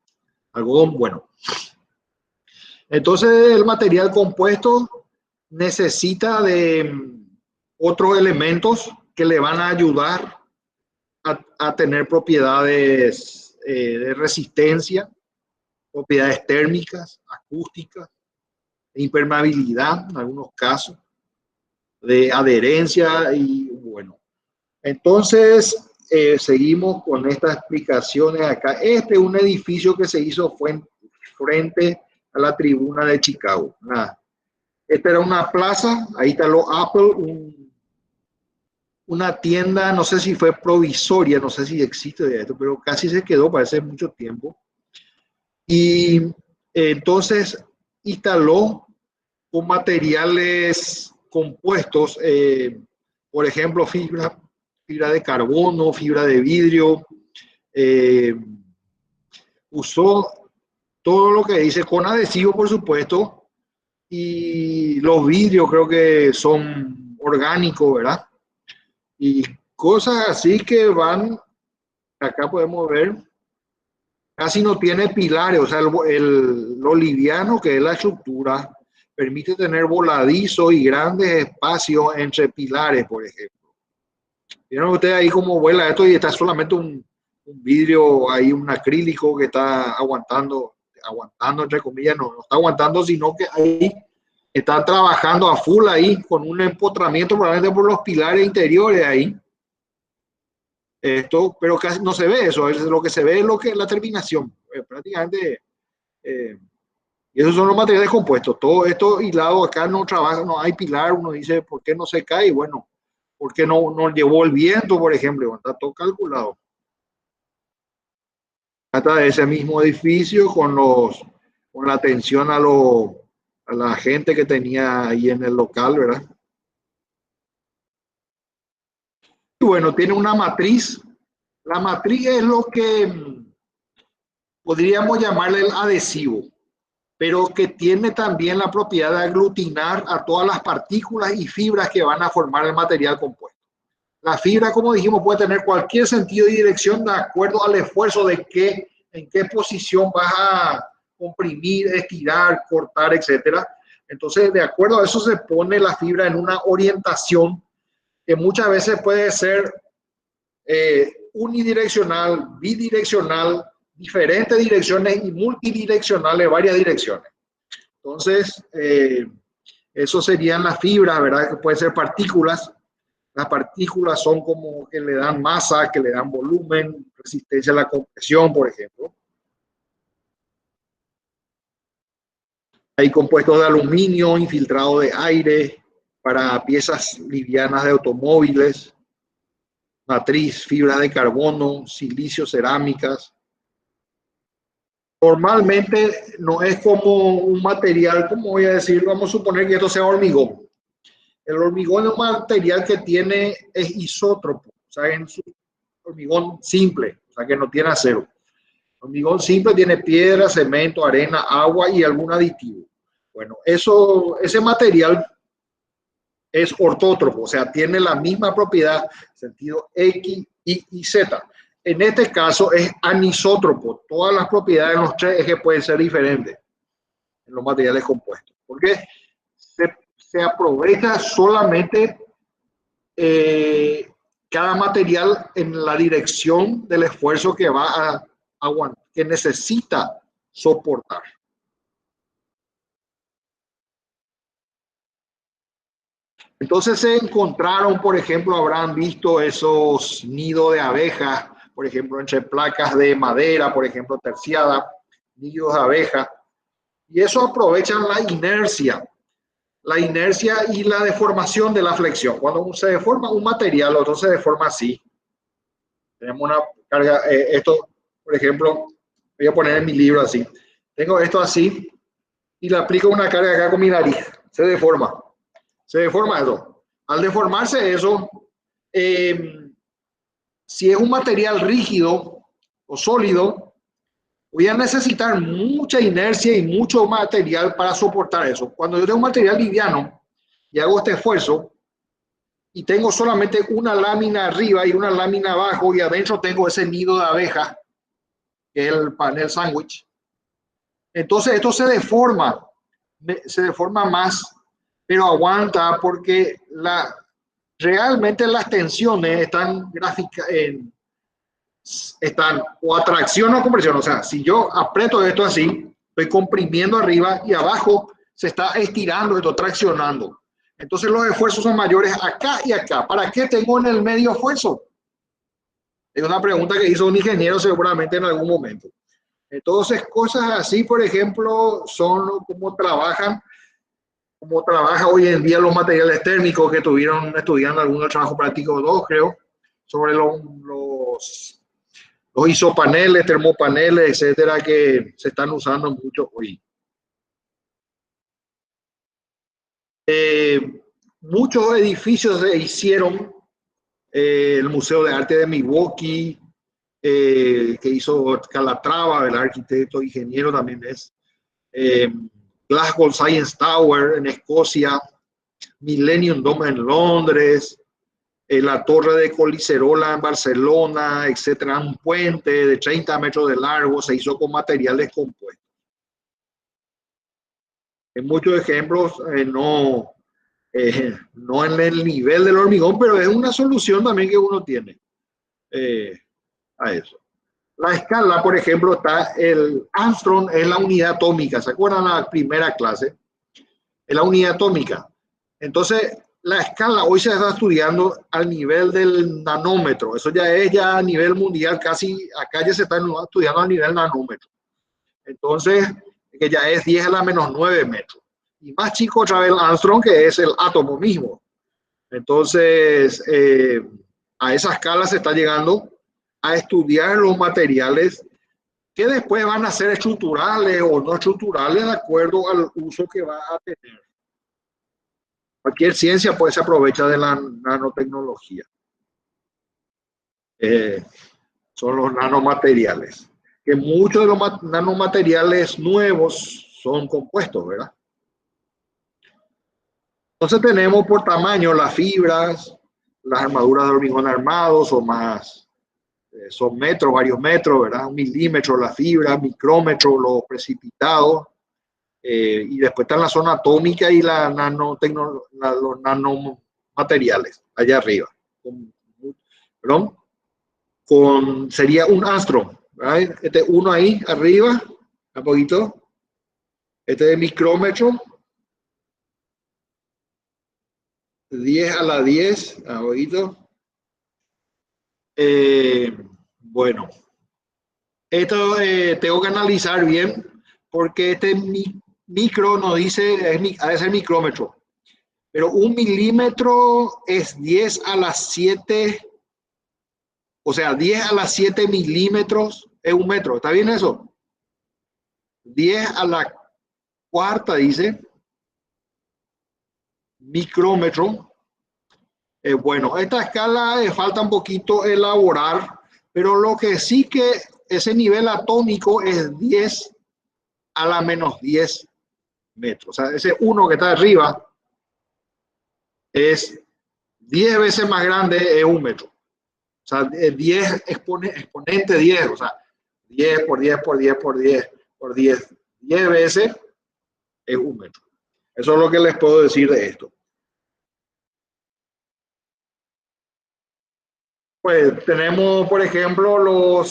algodón, bueno. Entonces el material compuesto necesita de otros elementos que le van a ayudar a tener propiedades de resistencia, propiedades térmicas, acústicas, de impermeabilidad en algunos casos, de adherencia y bueno. Entonces, seguimos con estas explicaciones acá. Este es un edificio que se hizo frente a la tribuna de Chicago. Nada. Esta era una plaza, ahí está lo Apple, una tienda, no sé si fue provisoria, no sé si existe de esto, pero casi se quedó, parece mucho tiempo. Y entonces instaló con materiales compuestos, por ejemplo, fibra de carbono, fibra de vidrio, usó todo lo que dice con adhesivo, por supuesto, y los vidrios creo que son orgánicos, ¿verdad? Y cosas así que van, acá podemos ver, casi no tiene pilares, o sea, lo liviano que es la estructura permite tener voladizos y grandes espacios entre pilares, por ejemplo. Vieron ustedes ahí cómo vuela esto y está solamente un vidrio, ahí un acrílico que está aguantando entre comillas, no está aguantando, sino que ahí están trabajando a full ahí con un empotramiento probablemente por los pilares interiores ahí. Esto, pero casi no se ve eso, lo que se ve es lo que la terminación, prácticamente. Y esos son los materiales compuestos. Todo esto hilado acá no trabaja, no hay pilar. Uno dice, ¿por qué no se cae? Bueno, porque no llevó el viento, por ejemplo. Está todo calculado. Hasta ese mismo edificio con la atención a la gente que tenía ahí en el local, ¿verdad? Y bueno, tiene una matriz. La matriz es lo que podríamos llamarle el adhesivo, pero que tiene también la propiedad de aglutinar a todas las partículas y fibras que van a formar el material compuesto. La fibra, como dijimos, puede tener cualquier sentido y dirección de acuerdo al esfuerzo de en qué posición vas a comprimir, estirar, cortar, etcétera. Entonces, de acuerdo a eso se pone la fibra en una orientación que muchas veces puede ser unidireccional, bidireccional, diferentes direcciones y multidireccionales, varias direcciones. Entonces, eso serían las fibras, ¿verdad? Que pueden ser partículas. Las partículas son como que le dan masa, que le dan volumen, resistencia a la compresión, por ejemplo. Hay compuestos de aluminio, infiltrado de aire para piezas livianas de automóviles, matriz, fibra de carbono, silicio, cerámicas. Normalmente no es como un material, como voy a decir, vamos a suponer que esto sea hormigón. El hormigón es un material que es isótropo, o sea, en su hormigón simple, o sea, que no tiene acero. El hormigón simple tiene piedra, cemento, arena, agua y algún aditivo. Bueno, ese material es ortótropo, o sea, tiene la misma propiedad, sentido X, Y y Z. En este caso es anisótropo. Todas las propiedades de los tres ejes pueden ser diferentes en los materiales compuestos. Porque se aprovecha solamente cada material en la dirección del esfuerzo que va a aguantar, que necesita soportar. Entonces se encontraron, por ejemplo, habrán visto esos nidos de abejas, por ejemplo, entre placas de madera, por ejemplo, terciada, nidos de abeja, y eso aprovechan la inercia y la deformación de la flexión. Cuando se deforma un material, otro se deforma así. Tenemos una carga, esto, por ejemplo, voy a poner en mi libro así. Tengo esto así y le aplico una carga acá con mi nariz. Se deforma eso. Al deformarse eso, si es un material rígido o sólido, voy a necesitar mucha inercia y mucho material para soportar eso. Cuando yo tengo un material liviano y hago este esfuerzo y tengo solamente una lámina arriba y una lámina abajo y adentro tengo ese nido de abeja, que es el panel sándwich, entonces esto se deforma más, pero aguanta porque realmente las tensiones están están o a tracción o a compresión. O sea, si yo aprieto esto así, estoy comprimiendo arriba y abajo se está estirando esto, traccionando. Entonces los esfuerzos son mayores acá y acá. ¿Para qué tengo en el medio esfuerzo? Es una pregunta que hizo un ingeniero seguramente en algún momento. Entonces, cosas así, por ejemplo, son como trabaja hoy en día los materiales térmicos que estuvieron estudiando algunos trabajo práctico 2, creo, sobre los isopaneles, termopaneles, etcétera, que se están usando mucho hoy. Muchos edificios se hicieron, el Museo de Arte de Milwaukee, que hizo Calatrava, el arquitecto, ingeniero también es, Glasgow Science Tower en Escocia, Millennium Dome en Londres, la torre de Coliserola en Barcelona, etcétera, un puente de 30 metros de largo se hizo con materiales compuestos. En muchos ejemplos no en el nivel del hormigón, pero es una solución también que uno tiene a eso. La escala, por ejemplo, está el Armstrong, es la unidad atómica. ¿Se acuerdan la primera clase? Es la unidad atómica. Entonces, la escala hoy se está estudiando al nivel del nanómetro. Eso ya es ya a nivel mundial, casi acá ya se está estudiando a nivel nanómetro. Entonces, que ya es 10 a la menos 9 metros. Y más chico otra vez el Armstrong, que es el átomo mismo. Entonces, a esa escala se está llegando a estudiar los materiales que después van a ser estructurales o no estructurales de acuerdo al uso que va a tener. Cualquier ciencia pues se aprovecha de la nanotecnología. Son los nanomateriales. Que muchos de los nanomateriales nuevos son compuestos, ¿verdad? Entonces tenemos por tamaño las fibras, las armaduras de hormigón armados o más, son metros, varios metros, ¿verdad? 1 milímetro la fibra, micrómetro los precipitados, y después está la zona atómica y los nanomateriales, allá arriba. Sería un Armstrong, ¿verdad? Este uno ahí arriba, un poquito. Este de micrómetro. 10 a la 10, un poquito. Bueno, esto tengo que analizar bien porque este micro nos dice, ha de ser micrómetro, pero 1 milímetro es 10 a la 7, o sea, 10 a la 7 milímetros es 1 metro. ¿Está bien eso? 10 a la cuarta dice micrómetro. Bueno, esta escala falta un poquito elaborar, pero lo que sí que ese nivel atómico es 10 a la menos 10 metros. O sea, ese 1 que está arriba es 10 veces más grande, es 1 metro. O sea, 10 exponente 10, o sea, 10 por 10 por 10 por 10 por 10, 10 veces es 1 metro. Eso es lo que les puedo decir de esto. Pues tenemos, por ejemplo,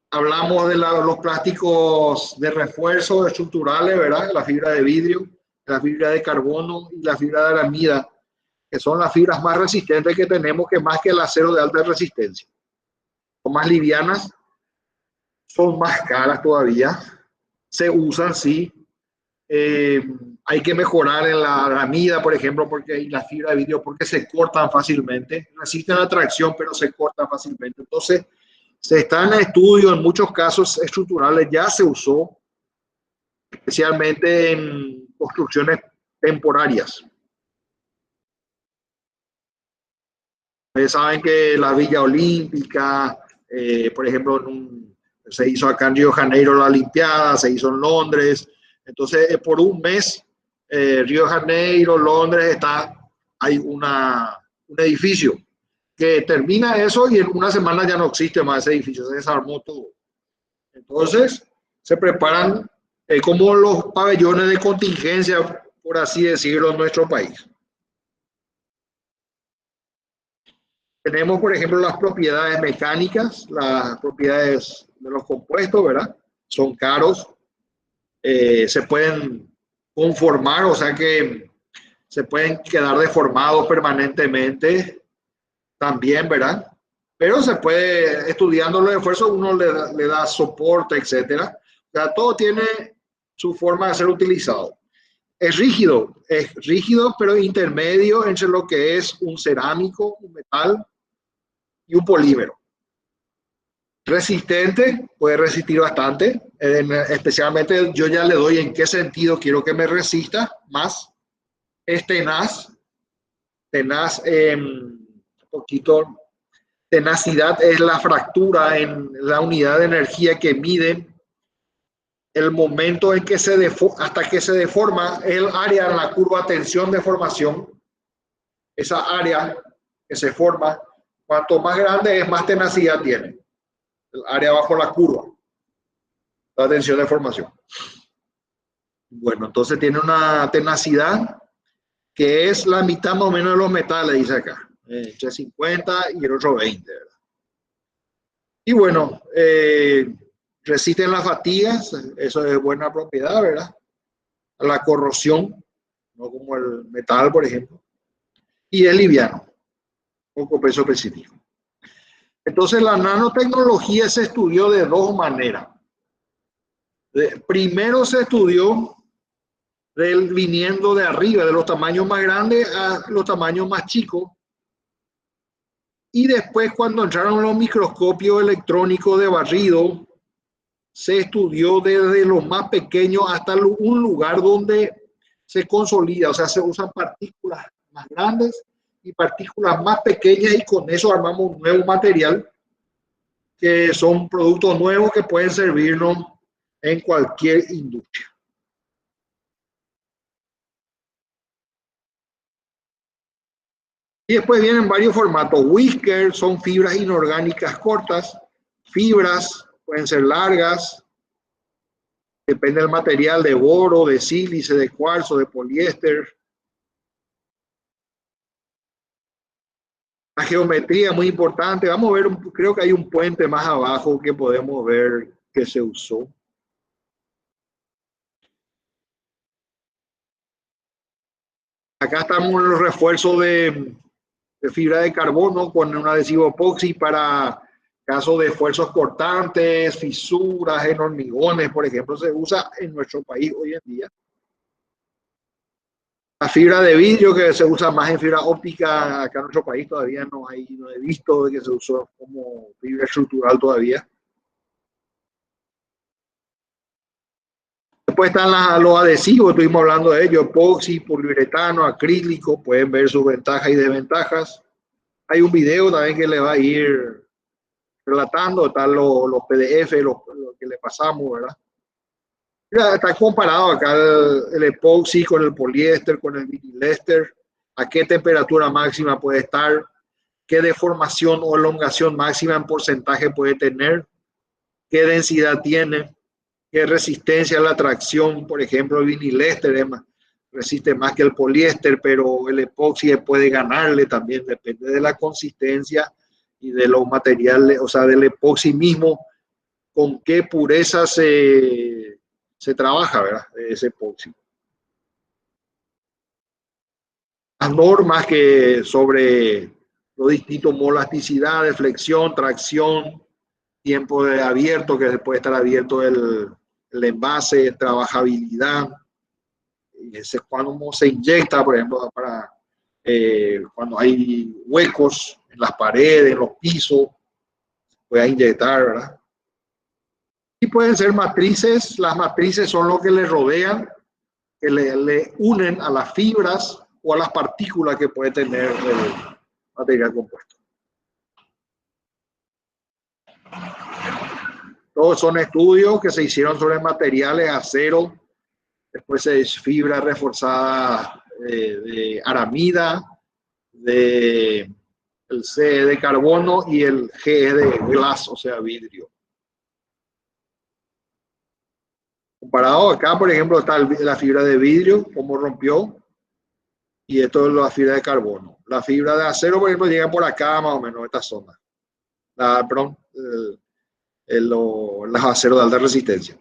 hablamos de los plásticos de refuerzo estructurales, ¿verdad? La fibra de vidrio, la fibra de carbono y la fibra de aramida, que son las fibras más resistentes que tenemos, que más que el acero de alta resistencia. Son más livianas, son más caras todavía, se usan, sí. Hay que mejorar en la aramida, por ejemplo, porque la fibra de vidrio, porque se cortan fácilmente, resisten la tracción, pero se cortan fácilmente. Entonces, se está en estudio, en muchos casos estructurales ya se usó, especialmente en construcciones temporarias. Ustedes saben que la Villa Olímpica, por ejemplo, se hizo acá en Río de Janeiro la Olimpiada, se hizo en Londres. Entonces, por un mes, Río de Janeiro, Londres, hay un edificio que termina eso y en una semana ya no existe más ese edificio, se desarmó todo. Entonces, se preparan como los pabellones de contingencia, por así decirlo, en nuestro país. Tenemos, por ejemplo, las propiedades mecánicas, las propiedades de los compuestos, ¿verdad? Son caros, se pueden conformar, o sea que se pueden quedar deformados permanentemente también, ¿verdad? Pero se puede, estudiando los esfuerzos, uno le da soporte, etcétera. O sea, todo tiene su forma de ser utilizado. Es rígido, pero intermedio entre lo que es un cerámico, un metal y un polímero. Resistente, puede resistir bastante, especialmente yo ya le doy en qué sentido quiero que me resista más. Es tenaz, un poquito. Tenacidad es la fractura en la unidad de energía que mide el momento en que hasta que se deforma el área en la curva tensión deformación. Esa área que se forma, cuanto más grande es, más tenacidad tiene. El área bajo la curva, la tensión de formación. Bueno, entonces tiene una tenacidad que es la mitad más o menos de los metales, dice acá. Entre 50 y el otro 20, ¿verdad? Y bueno, resisten las fatigas, eso es buena propiedad, ¿verdad? A la corrosión, no como el metal, por ejemplo. Y es liviano, poco peso específico. Entonces la nanotecnología se estudió de dos maneras. Primero se estudió viniendo de arriba, de los tamaños más grandes a los tamaños más chicos. Y después, cuando entraron los microscopios electrónicos de barrido, se estudió desde lo más pequeño hasta un lugar donde se consolida, o sea, se usan partículas más grandes y partículas más pequeñas y con eso armamos un nuevo material que son productos nuevos que pueden servirnos en cualquier industria. Y después vienen varios formatos. Whisker son fibras inorgánicas cortas, fibras pueden ser largas, depende del material, de boro, de sílice, de cuarzo, de poliéster. La geometría es muy importante. Vamos a ver, creo que hay un puente más abajo que podemos ver que se usó. Acá estamos en los refuerzos de fibra de carbono con un adhesivo epoxi para casos de esfuerzos cortantes, fisuras en hormigones, por ejemplo, se usa en nuestro país hoy en día. La fibra de vidrio que se usa más en fibra óptica, acá en nuestro país todavía no he visto que se usó como fibra estructural todavía. Después están los adhesivos, estuvimos hablando de ellos, epoxi, poliuretano, acrílico, pueden ver sus ventajas y desventajas. Hay un video también que le va a ir relatando, están los PDF, lo que le pasamos, ¿verdad? Mira, está comparado acá el epoxi con el poliéster, con el vinilester, a qué temperatura máxima puede estar, qué deformación o elongación máxima en porcentaje puede tener, qué densidad tiene, qué resistencia a la tracción. Por ejemplo, el vinilester resiste más que el poliéster, pero el epoxi puede ganarle también, depende de la consistencia y de los materiales, o sea, del epoxi mismo, con qué pureza se trabaja, ¿verdad? Ese epoxi. Las normas que sobre los distintos molasticidad, deflexión, tracción, tiempo de abierto, que puede estar abierto el envase, trabajabilidad, cuando se inyecta, por ejemplo, cuando hay huecos en las paredes, en los pisos, puede inyectar, ¿verdad? Y pueden ser matrices, las matrices son lo que le rodean, que le unen a las fibras o a las partículas que puede tener el material compuesto. Todos son estudios que se hicieron sobre materiales, acero, después es fibra reforzada de aramida, el C de carbono y el G de glass, o sea, vidrio. Comparado acá, por ejemplo, está la fibra de vidrio, cómo rompió, y esto es la fibra de carbono. La fibra de acero, por ejemplo, llega por acá más o menos, esta zona. Perdón, los aceros de alta resistencia.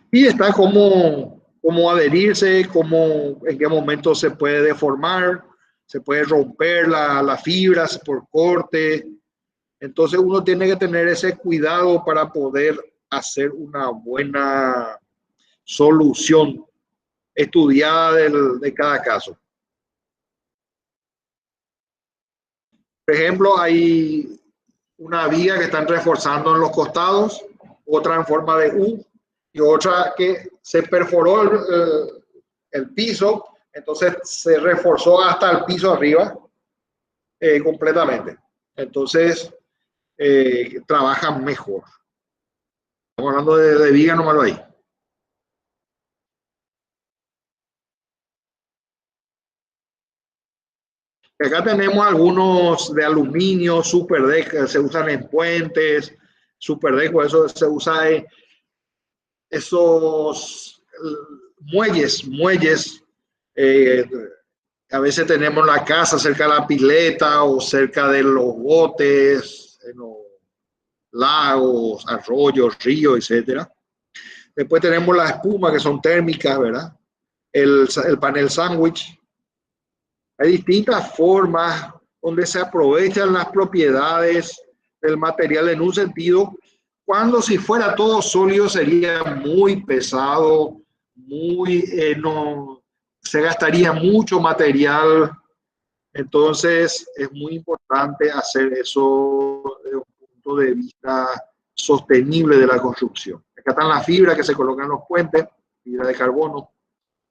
Y está cómo adherirse, en qué momento se puede deformar, se puede romper las fibras por corte. Entonces uno tiene que tener ese cuidado para poder hacer una buena solución estudiada de cada caso. Por ejemplo, hay una viga que están reforzando en los costados, otra en forma de U y otra que se perforó el piso, entonces se reforzó hasta el piso arriba completamente. Entonces trabajan mejor. Estamos hablando de viga, no malo ahí. Acá tenemos algunos de aluminio, super deck, se usan en puentes, super deck, eso se usa en esos muelles. A veces tenemos la casa cerca de la pileta o cerca de los botes, en los lagos, arroyos, ríos, etcétera. Después tenemos la espuma, que son térmicas, ¿verdad? El panel sándwich. Hay distintas formas donde se aprovechan las propiedades del material en un sentido, cuando si fuera todo sólido sería muy pesado, no, se gastaría mucho material. Entonces es muy importante hacer eso desde un punto de vista sostenible de la construcción. Acá están las fibras que se colocan en los puentes, fibra de carbono,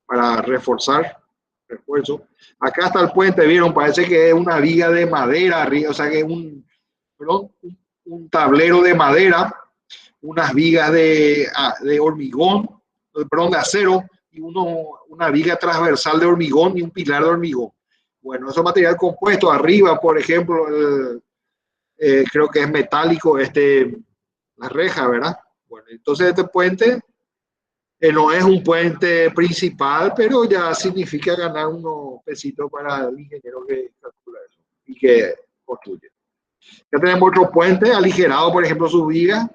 para reforzar. Refuerzo. Acá está el puente, vieron, parece que es una viga de madera arriba, o sea que es un tablero de madera, unas vigas de hormigón, perdón, de acero, y una viga transversal de hormigón y un pilar de hormigón. Bueno, eso es material compuesto. Arriba, por ejemplo, creo que es metálico la reja, ¿verdad? Bueno, entonces este puente no es un puente principal, pero ya significa ganar unos pesitos para el ingeniero que calcula eso y que construye. Ya tenemos otro puente aligerado, por ejemplo, su viga.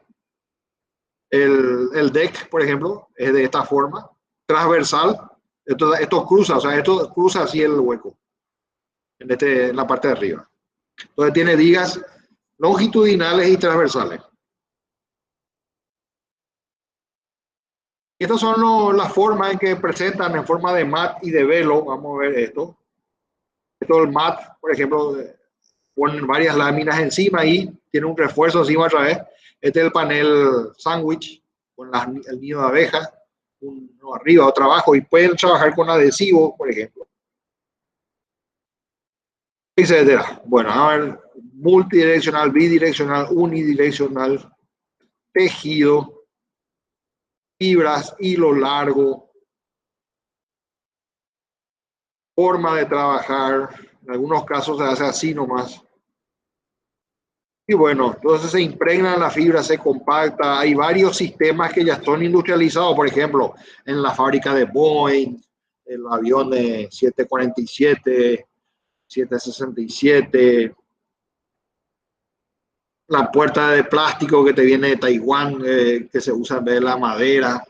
El deck, por ejemplo, es de esta forma, transversal. Esto cruza, o sea, esto cruza así el hueco en la parte de arriba. Entonces tiene vigas longitudinales y transversales. Estas son las formas en que presentan en forma de mat y de velo. Vamos a ver esto. Esto el mat, por ejemplo, ponen varias láminas encima y tiene un refuerzo encima otra vez. Este es el panel sándwich con el nido de abeja, uno arriba, otro abajo, y pueden trabajar con adhesivo, por ejemplo. Etcétera. Bueno, a ver, multidireccional, bidireccional, unidireccional, tejido, fibras, hilo largo, forma de trabajar. En algunos casos se hace así nomás. Y bueno, entonces se impregna la fibra, se compacta. Hay varios sistemas que ya están industrializados, por ejemplo, en la fábrica de Boeing, el avión de 747, 767, la puerta de plástico que te viene de Taiwán, que se usa en vez de la madera,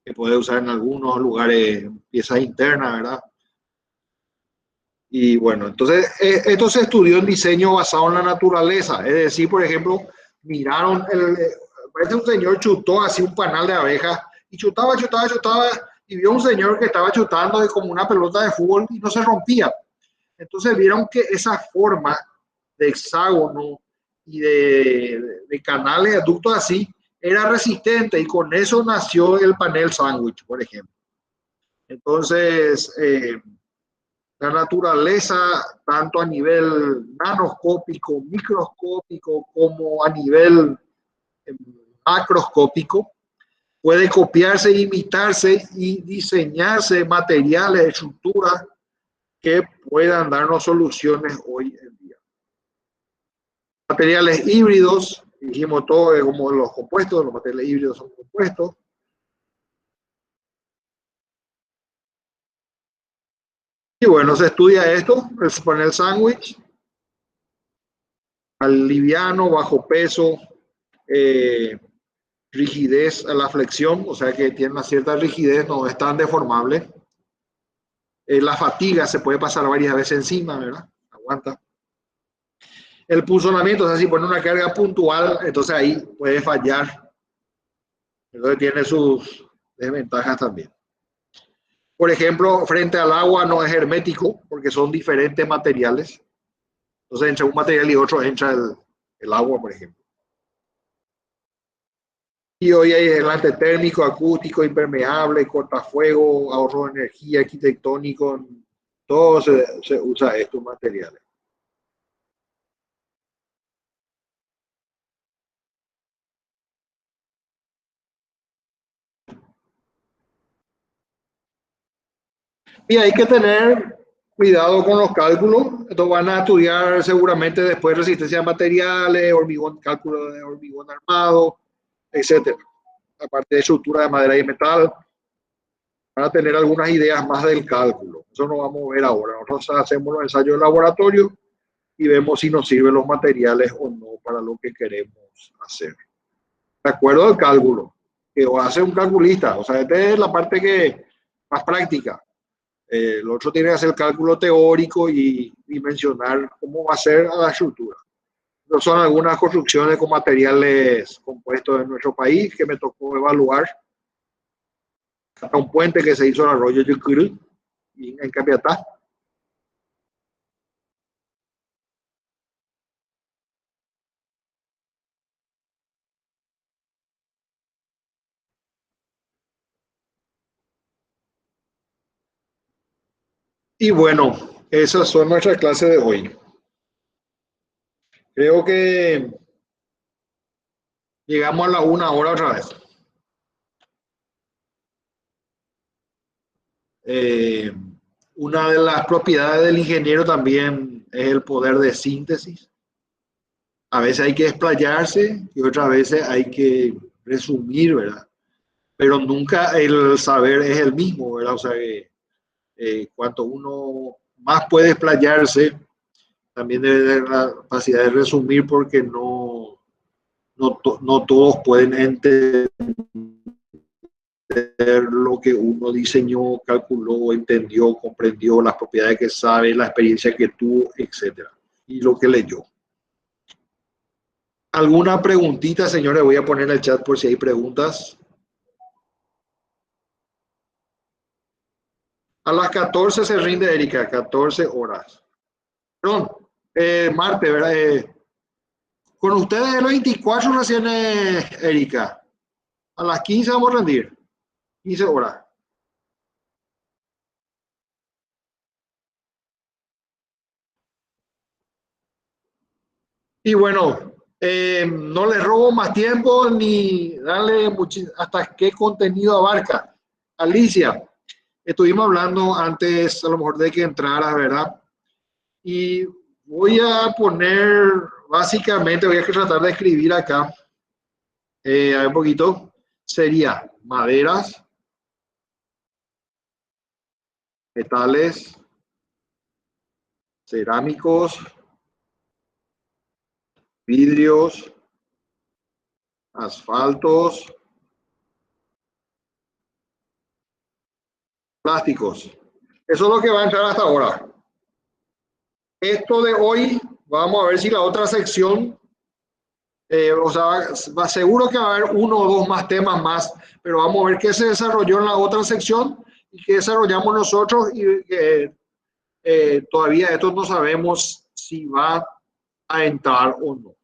que puede usar en algunos lugares, piezas internas, ¿verdad? Y bueno, entonces esto se estudió en diseño basado en la naturaleza, es decir, por ejemplo, miraron, parece un señor chutó así un panal de abejas y chutaba, y vio un señor que estaba chutando como una pelota de fútbol y no se rompía. Entonces vieron que esa forma de hexágono y de canales de ductos así era resistente y con eso nació el panel sándwich, por ejemplo. Entonces, la naturaleza, tanto a nivel nanoscópico, microscópico, como a nivel macroscópico, puede copiarse, imitarse y diseñarse materiales, estructuras que puedan darnos soluciones hoy en día. Materiales híbridos, dijimos todo como los compuestos, los materiales híbridos son compuestos. Y bueno, se estudia esto, se pone el sándwich, al liviano, bajo peso, rigidez a la flexión, o sea que tiene una cierta rigidez, no es tan deformable. La fatiga se puede pasar varias veces encima, ¿verdad? Aguanta. El punzonamiento, o sea, si pone una carga puntual, entonces ahí puede fallar. Entonces tiene sus desventajas también. Por ejemplo, frente al agua no es hermético porque son diferentes materiales. Entonces, entre un material y otro entra el agua, por ejemplo. Y hoy hay aislante térmico, acústico, impermeable, cortafuego, ahorro de energía, arquitectónico. Todo se usa estos materiales. Y hay que tener cuidado con los cálculos. Estos van a estudiar seguramente después resistencia a materiales, hormigón, cálculo de hormigón armado, etcétera. Aparte de estructura de madera y metal, van a tener algunas ideas más del cálculo. Eso no vamos a ver ahora. Nosotros hacemos los ensayos de laboratorio y vemos si nos sirven los materiales o no para lo que queremos hacer. De acuerdo al cálculo, que hace un calculista. O sea, esta es la parte que más práctica. El otro tiene que hacer el cálculo teórico y mencionar cómo va a ser la estructura. No son algunas construcciones con materiales compuestos en nuestro país que me tocó evaluar. Un puente que se hizo en el arroyo Yucurú, en Capiatá. Y bueno, esas son nuestras clases de hoy. Creo que llegamos a la 1 hora otra vez. Una de las propiedades del ingeniero también es el poder de síntesis. A veces hay que explayarse y otras veces hay que resumir, ¿verdad? Pero nunca el saber es el mismo, ¿verdad? O sea que cuanto uno más puede explayarse, también debe tener la capacidad de resumir porque no todos pueden entender lo que uno diseñó, calculó, entendió, comprendió, las propiedades que sabe, la experiencia que tuvo, etcétera, y lo que leyó. ¿Alguna preguntita, señores? Voy a poner en el chat por si hay preguntas. A las 14 se rinde, Erika, 14 horas. Perdón, martes, ¿verdad? Con ustedes el 24 recién, Erika. A las 15 vamos a rendir. 15 horas. Y bueno, no les robo más tiempo ni darle hasta qué contenido abarca. Alicia, estuvimos hablando antes, a lo mejor de que entraras, ¿verdad? Y voy a poner, básicamente, voy a tratar de escribir acá, a ver un poquito, sería maderas, metales, cerámicos, vidrios, asfaltos, plásticos. Eso es lo que va a entrar hasta ahora. Esto de hoy, vamos a ver si la otra sección, o sea, seguro que va a haber 1 o 2 más temas más, pero vamos a ver qué se desarrolló en la otra sección y qué desarrollamos nosotros y todavía esto no sabemos si va a entrar o no.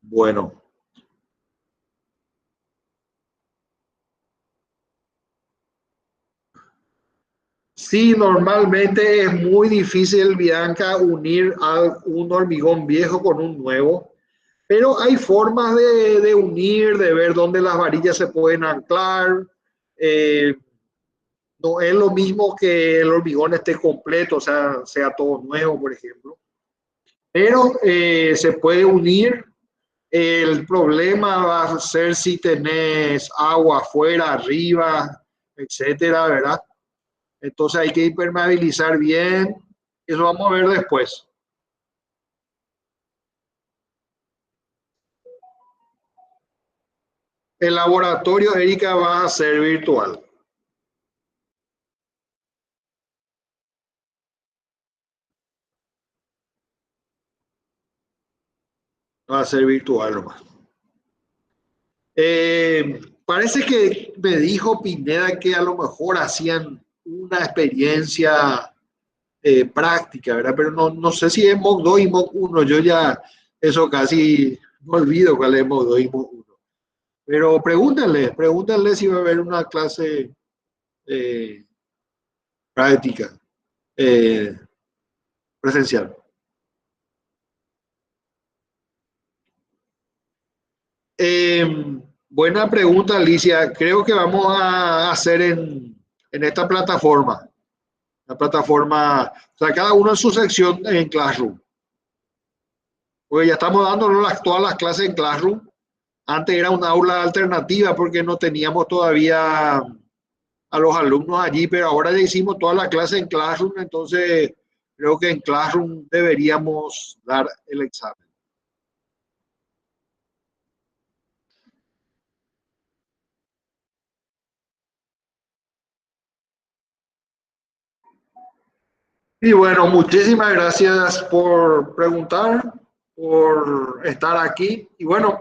Bueno. Sí, normalmente es muy difícil, Bianca, unir a un hormigón viejo con un nuevo, pero hay formas de unir, de ver dónde las varillas se pueden anclar. No es lo mismo que el hormigón esté completo, o sea todo nuevo, por ejemplo. Pero se puede unir. El problema va a ser si tenés agua afuera, arriba, etcétera, ¿verdad? Entonces hay que impermeabilizar bien. Eso vamos a ver después. El laboratorio, Erika, va a ser virtual. Va a ser virtual nomás. Parece que me dijo Pineda que a lo mejor hacían una experiencia práctica, ¿verdad? Pero no sé si es MOOC 2 y MOOC 1. Yo ya eso casi me olvido cuál es MOOC 2 y MOOC 1. Pero pregúntenle si va a haber una clase eh, práctica eh, presencial. Eh, Buena pregunta, Alicia. Creo que vamos a hacer en esta plataforma. La plataforma, o sea, cada uno en su sección en Classroom. Porque ya estamos dando todas las clases en Classroom. Antes era una aula alternativa porque no teníamos todavía a los alumnos allí, pero ahora ya hicimos toda la clase en Classroom, entonces creo que en Classroom deberíamos dar el examen. Y bueno, muchísimas gracias por preguntar, por estar aquí. Y bueno,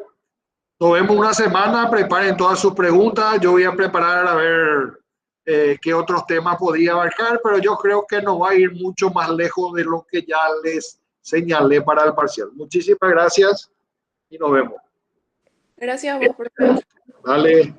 nos vemos una semana, preparen todas sus preguntas. Yo voy a preparar a ver qué otros temas podría abarcar, pero yo creo que no va a ir mucho más lejos de lo que ya les señalé para el parcial. Muchísimas gracias y nos vemos. Gracias a vos, profe. Dale.